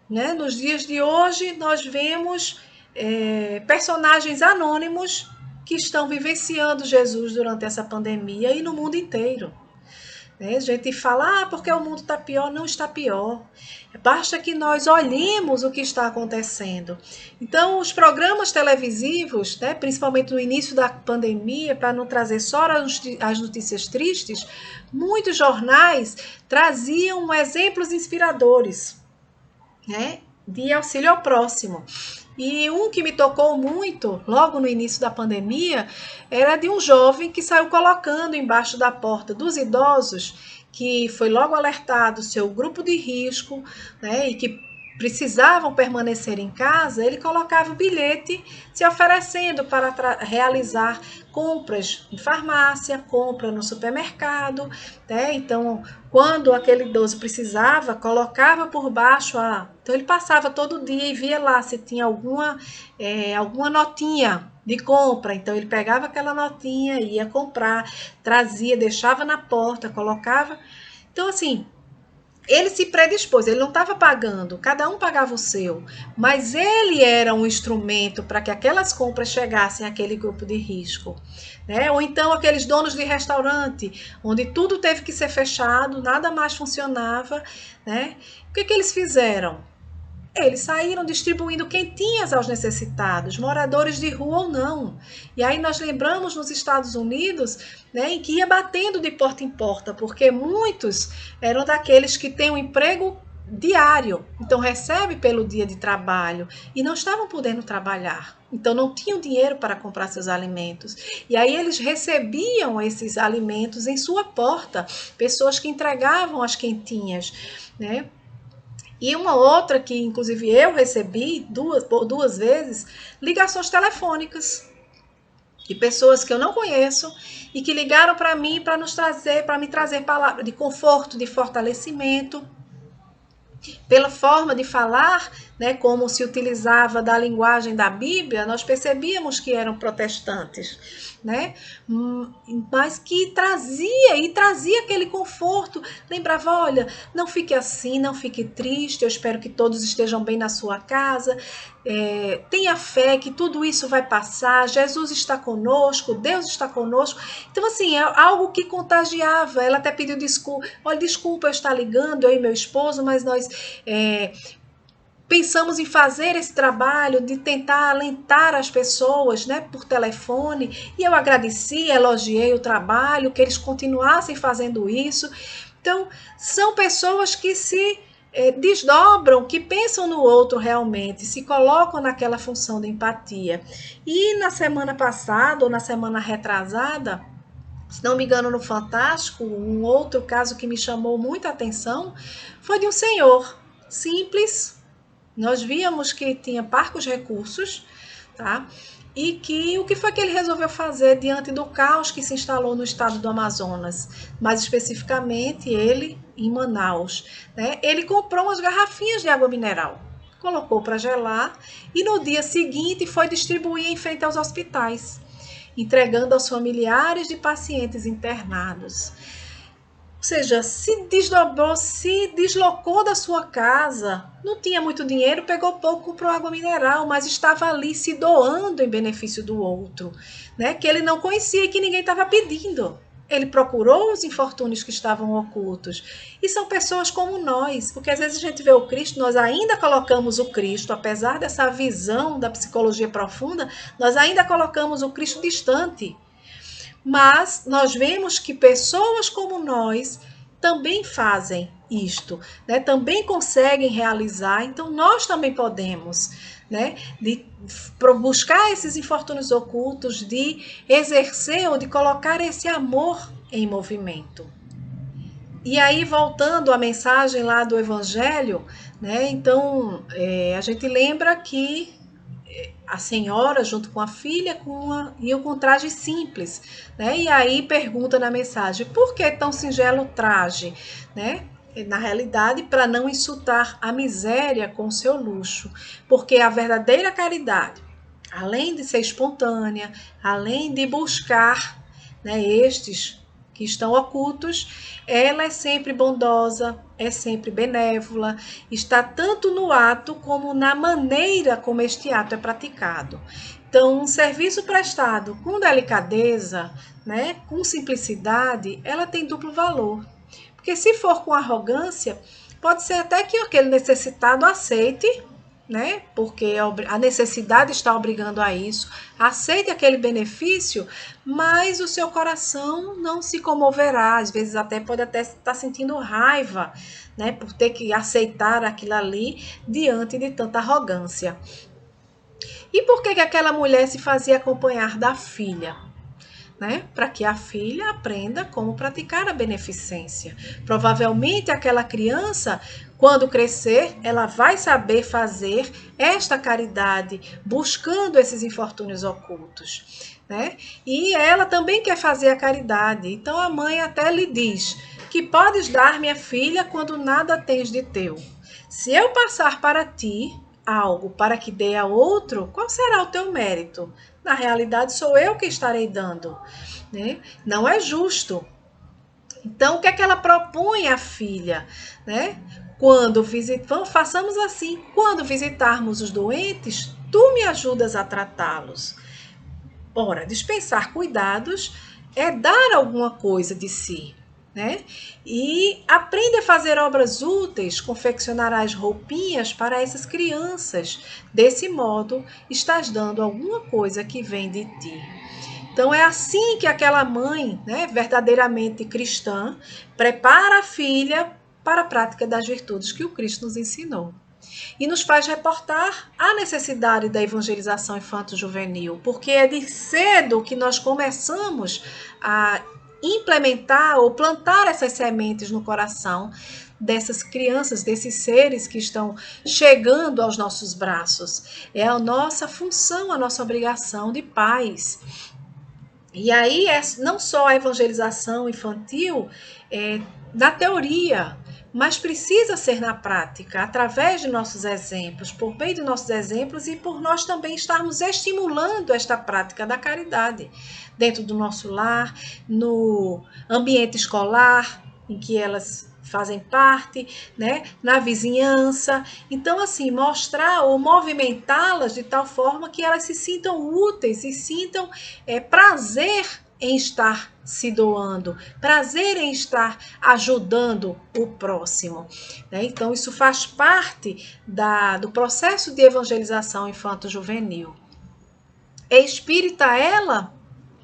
né? Nos dias de hoje nós vemos personagens anônimos que estão vivenciando Jesus durante essa pandemia e no mundo inteiro. Né? A gente fala, porque o mundo está pior, não está pior. Basta que nós olhemos o que está acontecendo. Então, os programas televisivos, né, principalmente no início da pandemia, para não trazer só as notícias tristes, muitos jornais traziam exemplos inspiradores, né, de auxílio ao próximo. E um que me tocou muito, logo no início da pandemia, era de um jovem que saiu colocando embaixo da porta dos idosos, que foi logo alertado seu grupo de risco, né, e que precisavam permanecer em casa, ele colocava o bilhete se oferecendo para realizar compras em farmácia, compra no supermercado, né? Então, quando aquele idoso precisava, colocava por baixo então ele passava todo dia e via lá se tinha alguma notinha de compra. Então ele pegava aquela notinha, ia comprar, trazia, deixava na porta, colocava. Então, assim, ele se predispôs, ele não estava pagando, cada um pagava o seu, mas ele era um instrumento para que aquelas compras chegassem àquele grupo de risco, né? Ou então aqueles donos de restaurante, onde tudo teve que ser fechado, nada mais funcionava, né? O que eles fizeram? Eles saíram distribuindo quentinhas aos necessitados, moradores de rua ou não. E aí nós lembramos nos Estados Unidos, né, em que ia batendo de porta em porta, porque muitos eram daqueles que têm um emprego diário, então recebe pelo dia de trabalho e não estavam podendo trabalhar. Então não tinham dinheiro para comprar seus alimentos. E aí eles recebiam esses alimentos em sua porta, pessoas que entregavam as quentinhas, né? E uma outra que, inclusive, eu recebi duas vezes, ligações telefônicas de pessoas que eu não conheço e que ligaram para mim para me trazer palavras de conforto, de fortalecimento, pela forma de falar, né, como se utilizava da linguagem da Bíblia, nós percebíamos que eram protestantes, né? Mas que trazia aquele conforto, lembrava, olha, não fique assim, não fique triste, eu espero que todos estejam bem na sua casa, tenha fé que tudo isso vai passar, Jesus está conosco, Deus está conosco. Então, assim, é algo que contagiava. Ela até pediu desculpa, olha, desculpa eu estar ligando, eu e meu esposo, mas nós pensamos em fazer esse trabalho de tentar alentar as pessoas, né, por telefone, e eu agradeci, elogiei o trabalho, que eles continuassem fazendo isso. Então, são pessoas que se desdobram, que pensam no outro realmente, se colocam naquela função de empatia. E na semana passada, ou na semana retrasada, se não me engano, no Fantástico, um outro caso que me chamou muita atenção foi de um senhor simples. Nós víamos que tinha parcos recursos, tá? E que o que foi que ele resolveu fazer diante do caos que se instalou no estado do Amazonas, mais especificamente ele em Manaus, né? Ele comprou umas garrafinhas de água mineral, colocou para gelar e no dia seguinte foi distribuir em frente aos hospitais, entregando aos familiares de pacientes internados. Ou seja, se desdobrou, se deslocou da sua casa, não tinha muito dinheiro, pegou pouco, comprou água mineral, mas estava ali se doando em benefício do outro, né? Que ele não conhecia e que ninguém estava pedindo. Ele procurou os infortúnios que estavam ocultos. E são pessoas como nós, porque às vezes a gente vê o Cristo, nós ainda colocamos o Cristo, apesar dessa visão da psicologia profunda, nós ainda colocamos o Cristo distante. Mas nós vemos que pessoas como nós também fazem isto, né? Também conseguem realizar, então nós também podemos, né, de buscar esses infortúnios ocultos, de exercer ou de colocar esse amor em movimento. E aí, voltando à mensagem lá do Evangelho, né, então a gente lembra que a senhora, junto com a filha, iam com traje simples, né? E aí pergunta na mensagem, por que tão singelo traje, né? Na realidade, para não insultar a miséria com seu luxo, porque a verdadeira caridade, além de ser espontânea, além de buscar, né, estes que estão ocultos, ela é sempre bondosa, é sempre benévola, está tanto no ato como na maneira como este ato é praticado. Então, um serviço prestado com delicadeza, né, com simplicidade, ela tem duplo valor. Porque se for com arrogância, pode ser até que aquele necessitado aceite, né? Porque a necessidade está obrigando a isso. Aceite aquele benefício, mas o seu coração não se comoverá. Às vezes pode até estar sentindo raiva, né? Por ter que aceitar aquilo ali diante de tanta arrogância. E por que aquela mulher se fazia acompanhar da filha? Né? Para que a filha aprenda como praticar a beneficência. Provavelmente aquela criança, quando crescer, ela vai saber fazer esta caridade, buscando esses infortúnios ocultos, né? E ela também quer fazer a caridade. Então a mãe até lhe diz que podes dar, minha filha, quando nada tens de teu. Se eu passar para ti algo para que dê a outro, qual será o teu mérito? Na realidade, sou eu que estarei dando, né? Não é justo. Então, o que é que ela propõe à filha, né? Façamos assim, quando visitarmos os doentes, tu me ajudas a tratá-los. Ora, dispensar cuidados é dar alguma coisa de si, né? E aprende a fazer obras úteis, confeccionarás roupinhas para essas crianças. Desse modo, estás dando alguma coisa que vem de ti. Então é assim que aquela mãe, né, verdadeiramente cristã, prepara a filha para a prática das virtudes que o Cristo nos ensinou. E nos faz reportar a necessidade da evangelização infanto-juvenil, porque é de cedo que nós começamos a implementar ou plantar essas sementes no coração dessas crianças, desses seres que estão chegando aos nossos braços. É a nossa função, a nossa obrigação de pais. E aí, não só a evangelização infantil na teoria, mas precisa ser na prática, através de nossos exemplos, por meio de nossos exemplos e por nós também estarmos estimulando esta prática da caridade dentro do nosso lar, no ambiente escolar, em que elas fazem parte, né, na vizinhança. Então, assim, mostrar ou movimentá-las de tal forma que elas se sintam úteis e sintam prazer em estar se doando, prazer em estar ajudando o próximo, né? Então, isso faz parte do processo de evangelização infanto-juvenil. É espírita ela?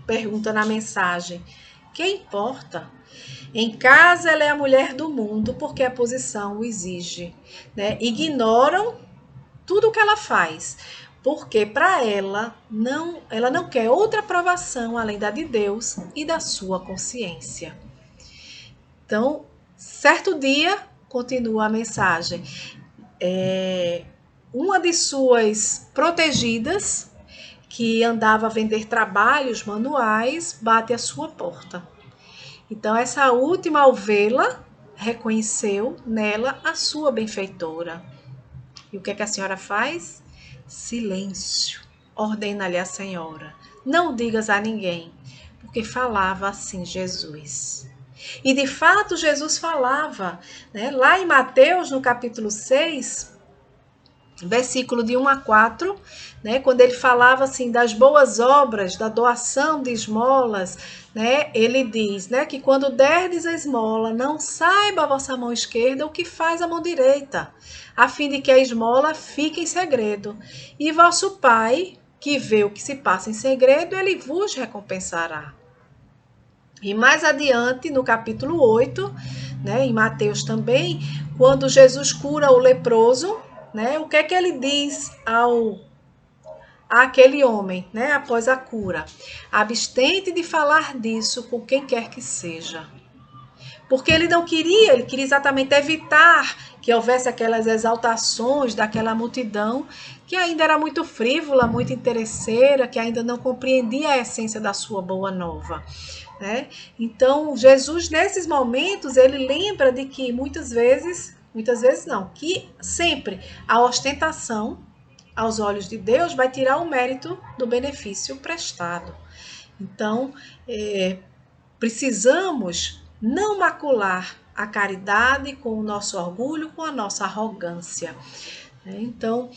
Pergunta na mensagem. Que importa? Em casa, ela é a mulher do mundo porque a posição o exige, né? Ignoram tudo o que ela faz, porque para ela não quer outra aprovação além da de Deus e da sua consciência. Então, certo dia, continua a mensagem, uma de suas protegidas, que andava a vender trabalhos manuais, bate à sua porta. Então, essa última ao vê-la, reconheceu nela a sua benfeitora. E o que é que a senhora faz? Silêncio, ordena-lhe a senhora. Não digas a ninguém, porque falava assim Jesus. E de fato Jesus falava, né? Lá em Mateus, no capítulo 6, versículo de 1 a 4, né, quando ele falava assim das boas obras, da doação de esmolas, né, ele diz, né, que quando derdes a esmola, não saiba a vossa mão esquerda o que faz a mão direita, a fim de que a esmola fique em segredo. E vosso Pai, que vê o que se passa em segredo, ele vos recompensará. E mais adiante, no capítulo 8, né, em Mateus também, quando Jesus cura o leproso, né? O que é que ele diz àquele homem, né? Após a cura: abstente de falar disso com quem quer que seja. Porque ele não queria, ele queria exatamente evitar que houvesse aquelas exaltações daquela multidão que ainda era muito frívola, muito interesseira, que ainda não compreendia a essência da sua boa nova, né? Então, Jesus, nesses momentos, ele lembra de que muitas vezes não, que sempre a ostentação, aos olhos de Deus, vai tirar o mérito do benefício prestado. Então, precisamos não macular a caridade com o nosso orgulho, com a nossa arrogância. Então,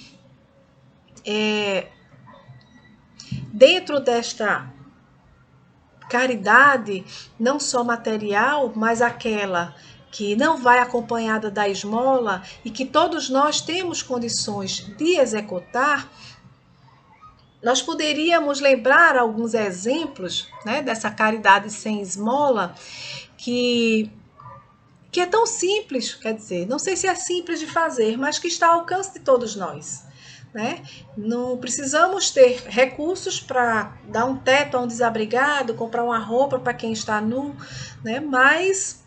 dentro desta caridade, não só material, mas aquela que não vai acompanhada da esmola e que todos nós temos condições de executar, nós poderíamos lembrar alguns exemplos, né, dessa caridade sem esmola, que é tão simples, quer dizer, não sei se é simples de fazer, mas que está ao alcance de todos nós, né? Não precisamos ter recursos para dar um teto a um desabrigado, comprar uma roupa para quem está nu, né? Mas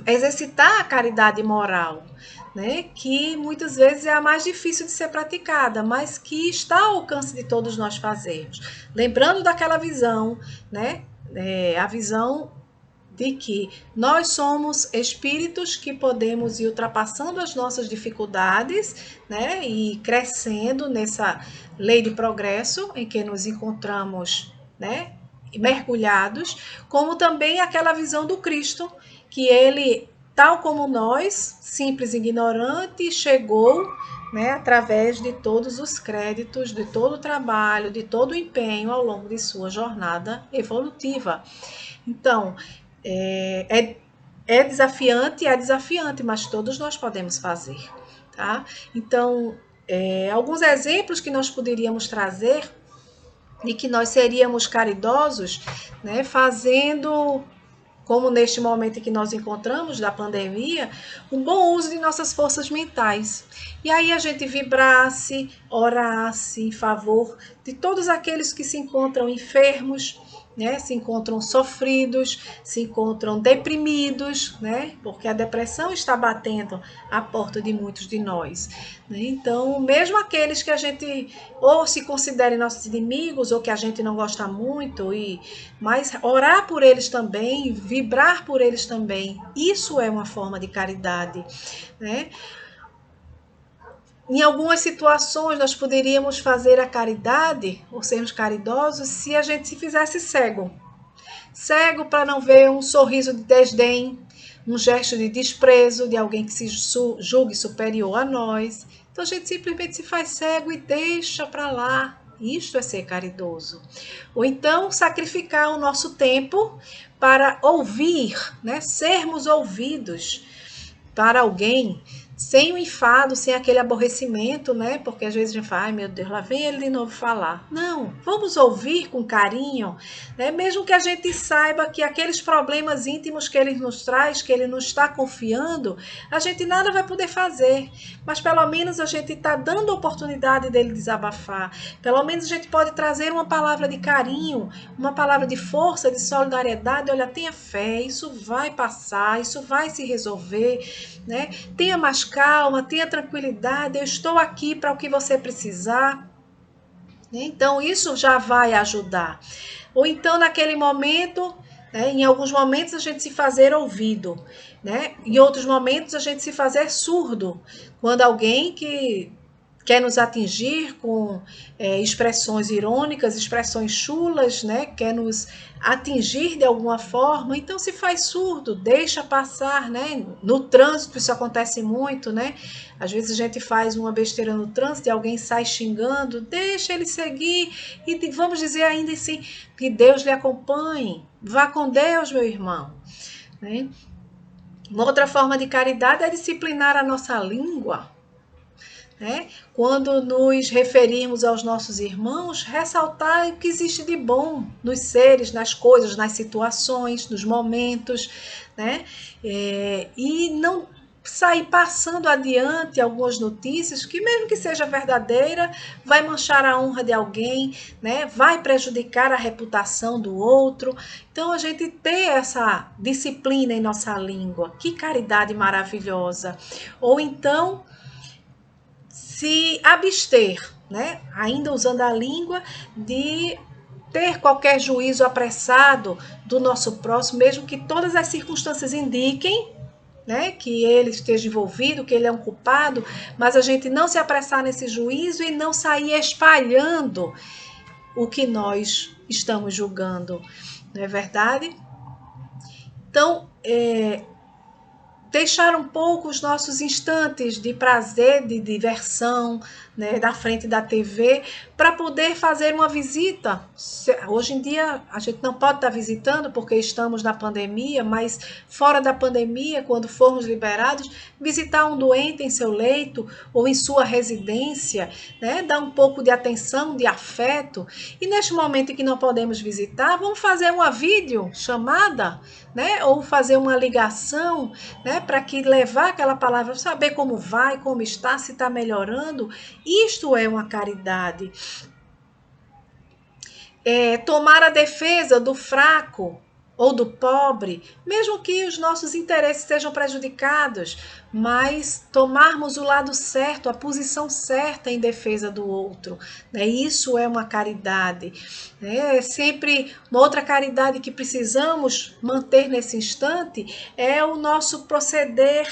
exercitar a caridade moral, né? Que muitas vezes é a mais difícil de ser praticada, mas que está ao alcance de todos nós fazermos. Lembrando daquela visão, né? A visão de que nós somos espíritos que podemos ir ultrapassando as nossas dificuldades, né, e crescendo nessa lei de progresso em que nos encontramos, né, mergulhados, como também aquela visão do Cristo, que ele, tal como nós, simples e ignorante, chegou, né, através de todos os créditos, de todo o trabalho, de todo o empenho ao longo de sua jornada evolutiva. Então, é desafiante, mas todos nós podemos fazer, tá? Então, alguns exemplos que nós poderíamos trazer de que nós seríamos caridosos, né, fazendo, como neste momento em que nós encontramos da pandemia, um bom uso de nossas forças mentais. E aí a gente vibrasse, orasse em favor de todos aqueles que se encontram enfermos, né, se encontram sofridos, se encontram deprimidos, né, porque a depressão está batendo à porta de muitos de nós, né? Então, mesmo aqueles que a gente ou se considerem nossos inimigos ou que a gente não gosta muito, mas orar por eles também, vibrar por eles também, isso é uma forma de caridade, né? Em algumas situações, nós poderíamos fazer a caridade, ou sermos caridosos, se a gente se fizesse cego. Cego para não ver um sorriso de desdém, um gesto de desprezo de alguém que se julgue superior a nós. Então, a gente simplesmente se faz cego e deixa para lá. Isto é ser caridoso. Ou então, sacrificar o nosso tempo para ouvir, né? Sermos ouvidos para alguém, sem o enfado, sem aquele aborrecimento, né? Porque às vezes a gente fala, ai meu Deus, lá vem ele de novo falar. Não, vamos ouvir com carinho, né? Mesmo que a gente saiba que aqueles problemas íntimos que ele nos traz, que ele nos está confiando, a gente nada vai poder fazer, mas pelo menos a gente está dando a oportunidade dele desabafar, pelo menos a gente pode trazer uma palavra de carinho, uma palavra de força, de solidariedade. Olha, tenha fé, isso vai passar, isso vai se resolver, né? Tenha mais calma, tenha tranquilidade, eu estou aqui para o que você precisar. Então, isso já vai ajudar. Ou então, naquele momento, né, em alguns momentos a gente se fazer ouvido, né? Em outros momentos a gente se fazer surdo, quando alguém que quer nos atingir com expressões irônicas, expressões chulas, né? Quer nos atingir de alguma forma, então se faz surdo, deixa passar, né? No trânsito isso acontece muito, né? Às vezes a gente faz uma besteira no trânsito e alguém sai xingando, deixa ele seguir e vamos dizer ainda assim, que Deus lhe acompanhe, vá com Deus, meu irmão, né? Uma outra forma de caridade é disciplinar a nossa língua, né? Quando nos referimos aos nossos irmãos, ressaltar o que existe de bom nos seres, nas coisas, nas situações, nos momentos, né? E não sair passando adiante algumas notícias que, mesmo que seja verdadeira, vai manchar a honra de alguém, né? Vai prejudicar a reputação do outro. Então, a gente ter essa disciplina em nossa língua, que caridade maravilhosa. Ou então, se abster, né? Ainda usando a língua, de ter qualquer juízo apressado do nosso próximo, mesmo que todas as circunstâncias indiquem, né, que ele esteja envolvido, que ele é um culpado, mas a gente não se apressar nesse juízo e não sair espalhando o que nós estamos julgando, não é verdade? Então, deixar um pouco os nossos instantes de prazer, de diversão, né, da frente da TV, para poder fazer uma visita. Hoje em dia a gente não pode estar visitando porque estamos na pandemia, mas fora da pandemia, quando formos liberados, visitar um doente em seu leito ou em sua residência, né, dar um pouco de atenção, de afeto. E neste momento em que não podemos visitar, vamos fazer uma videochamada, né, ou fazer uma ligação, né, para que levar aquela palavra, saber como vai, como está, se está melhorando. Isto é uma caridade. Tomar a defesa do fraco ou do pobre, mesmo que os nossos interesses sejam prejudicados, mas tomarmos o lado certo, a posição certa em defesa do outro, né? Isso é uma caridade. É sempre uma outra caridade que precisamos manter nesse instante é o nosso proceder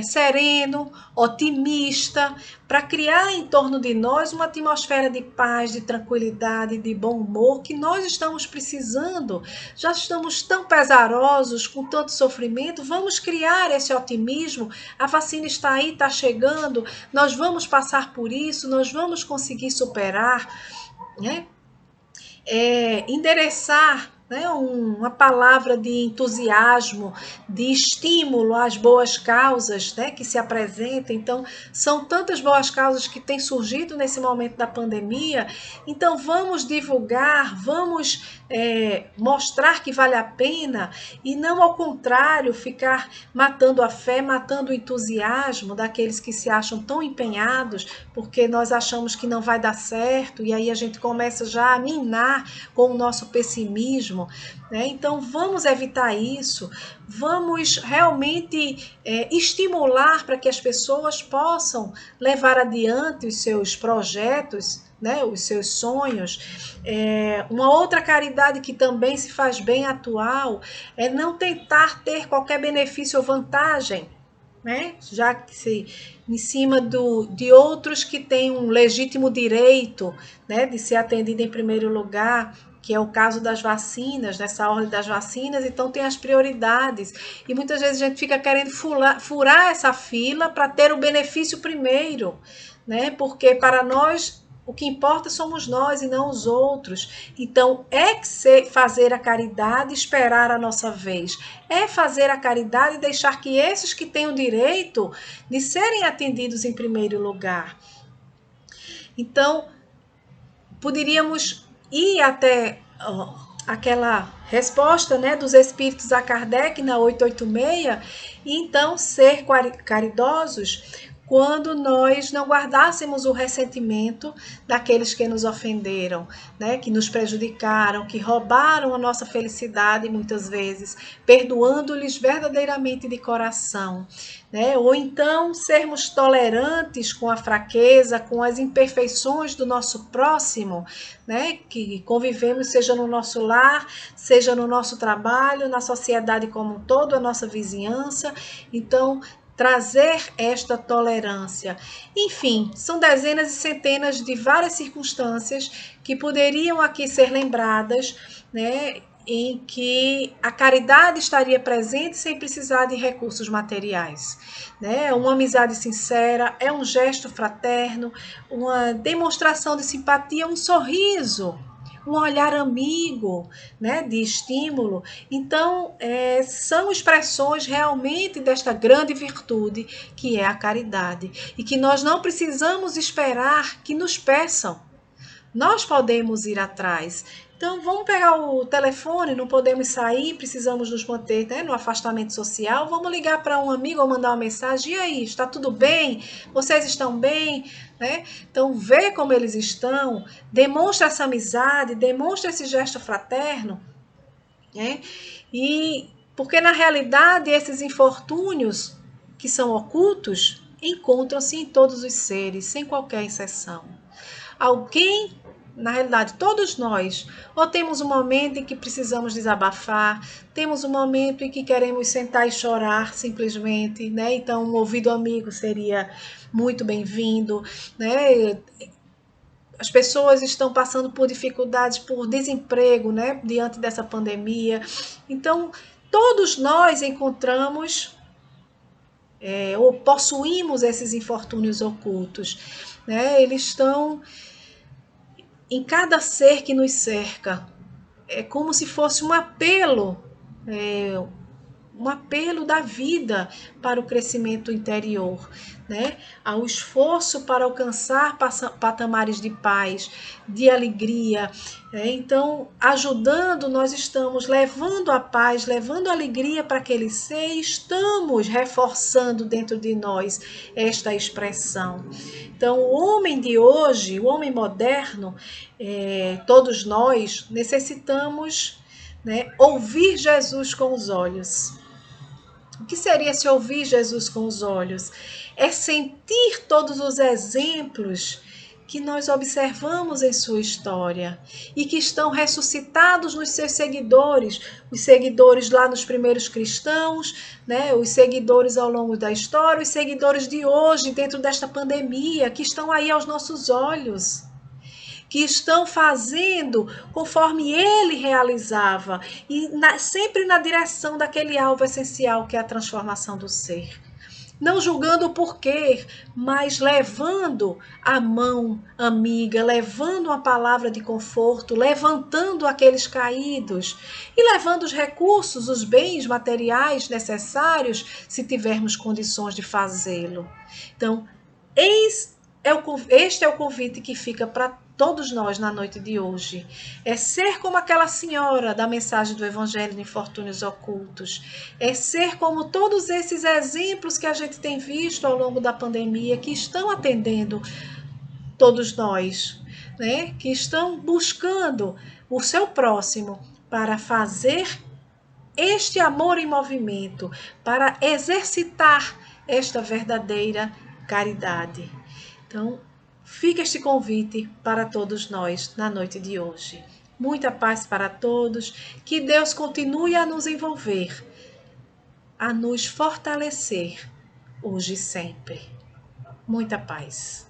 sereno, otimista, para criar em torno de nós uma atmosfera de paz, de tranquilidade, de bom humor que nós estamos precisando. Já estamos tão pesarosos, com tanto sofrimento, vamos criar esse otimismo. A vacina está aí, está chegando, nós vamos passar por isso, nós vamos conseguir superar, né? Endereçar, né, uma palavra de entusiasmo, de estímulo às boas causas, né, que se apresentam. Então, são tantas boas causas que têm surgido nesse momento da pandemia. Então, vamos divulgar, vamos mostrar que vale a pena e não, ao contrário, ficar matando a fé, matando o entusiasmo daqueles que se acham tão empenhados porque nós achamos que não vai dar certo e aí a gente começa já a minar com o nosso pessimismo, né? Então vamos evitar isso, vamos realmente estimular para que as pessoas possam levar adiante os seus projetos, né, os seus sonhos. Uma outra caridade que também se faz bem atual é não tentar ter qualquer benefício ou vantagem, né? Já que em cima de outros que têm um legítimo direito, né, de ser atendido em primeiro lugar, que é o caso das vacinas, dessa ordem das vacinas. Então tem as prioridades e muitas vezes a gente fica querendo furar essa fila para ter o benefício primeiro, né? Porque para nós o que importa somos nós e não os outros. Então, fazer a caridade, esperar a nossa vez. É fazer a caridade e deixar que esses que têm o direito de serem atendidos em primeiro lugar. Então, poderíamos ir até aquela resposta, né, dos espíritos a Kardec na 886 e então ser caridosos quando nós não guardássemos o ressentimento daqueles que nos ofenderam, né, que nos prejudicaram, que roubaram a nossa felicidade muitas vezes, perdoando-lhes verdadeiramente de coração, né? Ou então sermos tolerantes com a fraqueza, com as imperfeições do nosso próximo, né, que convivemos, seja no nosso lar, seja no nosso trabalho, na sociedade como um todo, a nossa vizinhança. Então, trazer esta tolerância. Enfim, são dezenas e centenas de várias circunstâncias que poderiam aqui ser lembradas, né, em que a caridade estaria presente sem precisar de recursos materiais, né? Uma amizade sincera, é um gesto fraterno, uma demonstração de simpatia, um sorriso, um olhar amigo, né, de estímulo. Então, são expressões realmente desta grande virtude que é a caridade e que nós não precisamos esperar que nos peçam, Nós podemos ir atrás. Então, vamos pegar o telefone, não podemos sair, precisamos nos manter, né, no afastamento social. Vamos ligar para um amigo ou mandar uma mensagem. E aí, está tudo bem? Vocês estão bem? Né? Então, vê como eles estão, demonstra essa amizade, demonstra esse gesto fraterno. Né? E porque, na realidade, esses infortúnios que são ocultos encontram-se em todos os seres, sem qualquer exceção. Alguém, na realidade, todos nós, ou temos um momento em que precisamos desabafar, temos um momento em que queremos sentar e chorar simplesmente, né? Então, um ouvido amigo seria muito bem-vindo, né? As pessoas estão passando por dificuldades, por desemprego, né? Diante dessa pandemia. Então, todos nós encontramos ou possuímos esses infortúnios ocultos, né? Eles estão em cada ser que nos cerca. É como se fosse um apelo da vida para o crescimento interior, né? Ao esforço para alcançar patamares de paz, de alegria. Então, ajudando, nós estamos levando a paz, levando a alegria para aquele ser, e estamos reforçando dentro de nós esta expressão. Então, o homem de hoje, o homem moderno, todos nós necessitamos, né, ouvir Jesus com os olhos. O que seria se ouvir Jesus com os olhos? É sentir todos os exemplos que nós observamos em sua história e que estão ressuscitados nos seus seguidores, os seguidores lá nos primeiros cristãos, né? Os seguidores ao longo da história, os seguidores de hoje dentro desta pandemia, que estão aí aos nossos olhos, que estão fazendo conforme ele realizava, e sempre na direção daquele alvo essencial que é a transformação do ser. Não julgando o porquê, mas levando a mão amiga, levando uma palavra de conforto, levantando aqueles caídos e levando os recursos, os bens materiais necessários, se tivermos condições de fazê-lo. Então, este é o convite que fica para todos nós na noite de hoje. É ser como aquela senhora da mensagem do Evangelho de Infortúnios Ocultos. É ser como todos esses exemplos que a gente tem visto ao longo da pandemia, que estão atendendo todos nós, né? Que estão buscando o seu próximo para fazer este amor em movimento, para exercitar esta verdadeira caridade. Então, fica este convite para todos nós na noite de hoje. Muita paz para todos, que Deus continue a nos envolver, a nos fortalecer, hoje e sempre. Muita paz.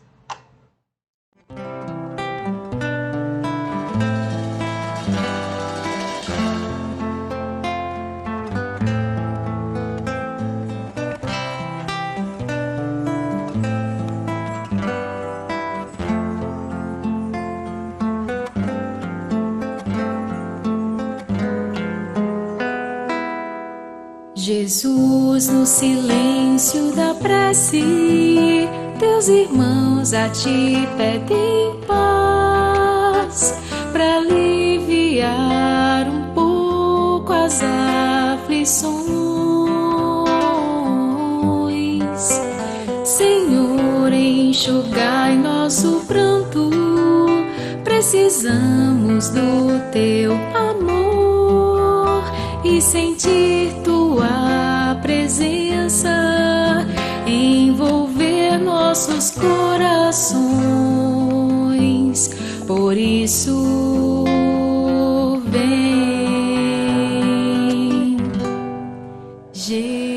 Jesus, no silêncio da prece, teus irmãos a ti pedem paz, para aliviar um pouco as aflições. Senhor, enxugai nosso pranto, precisamos do teu amor e sentir tua presença envolver nossos corações. Por isso, vem, Jesus.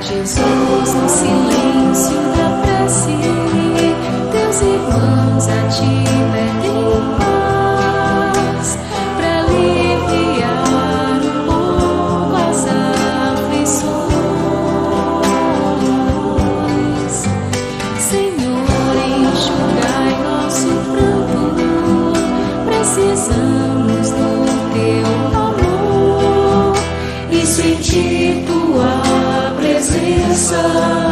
Jesus, no silêncio da prece, teus irmãos a ti pedem paz, para aliviar um pouco as aflições. Senhor, coração.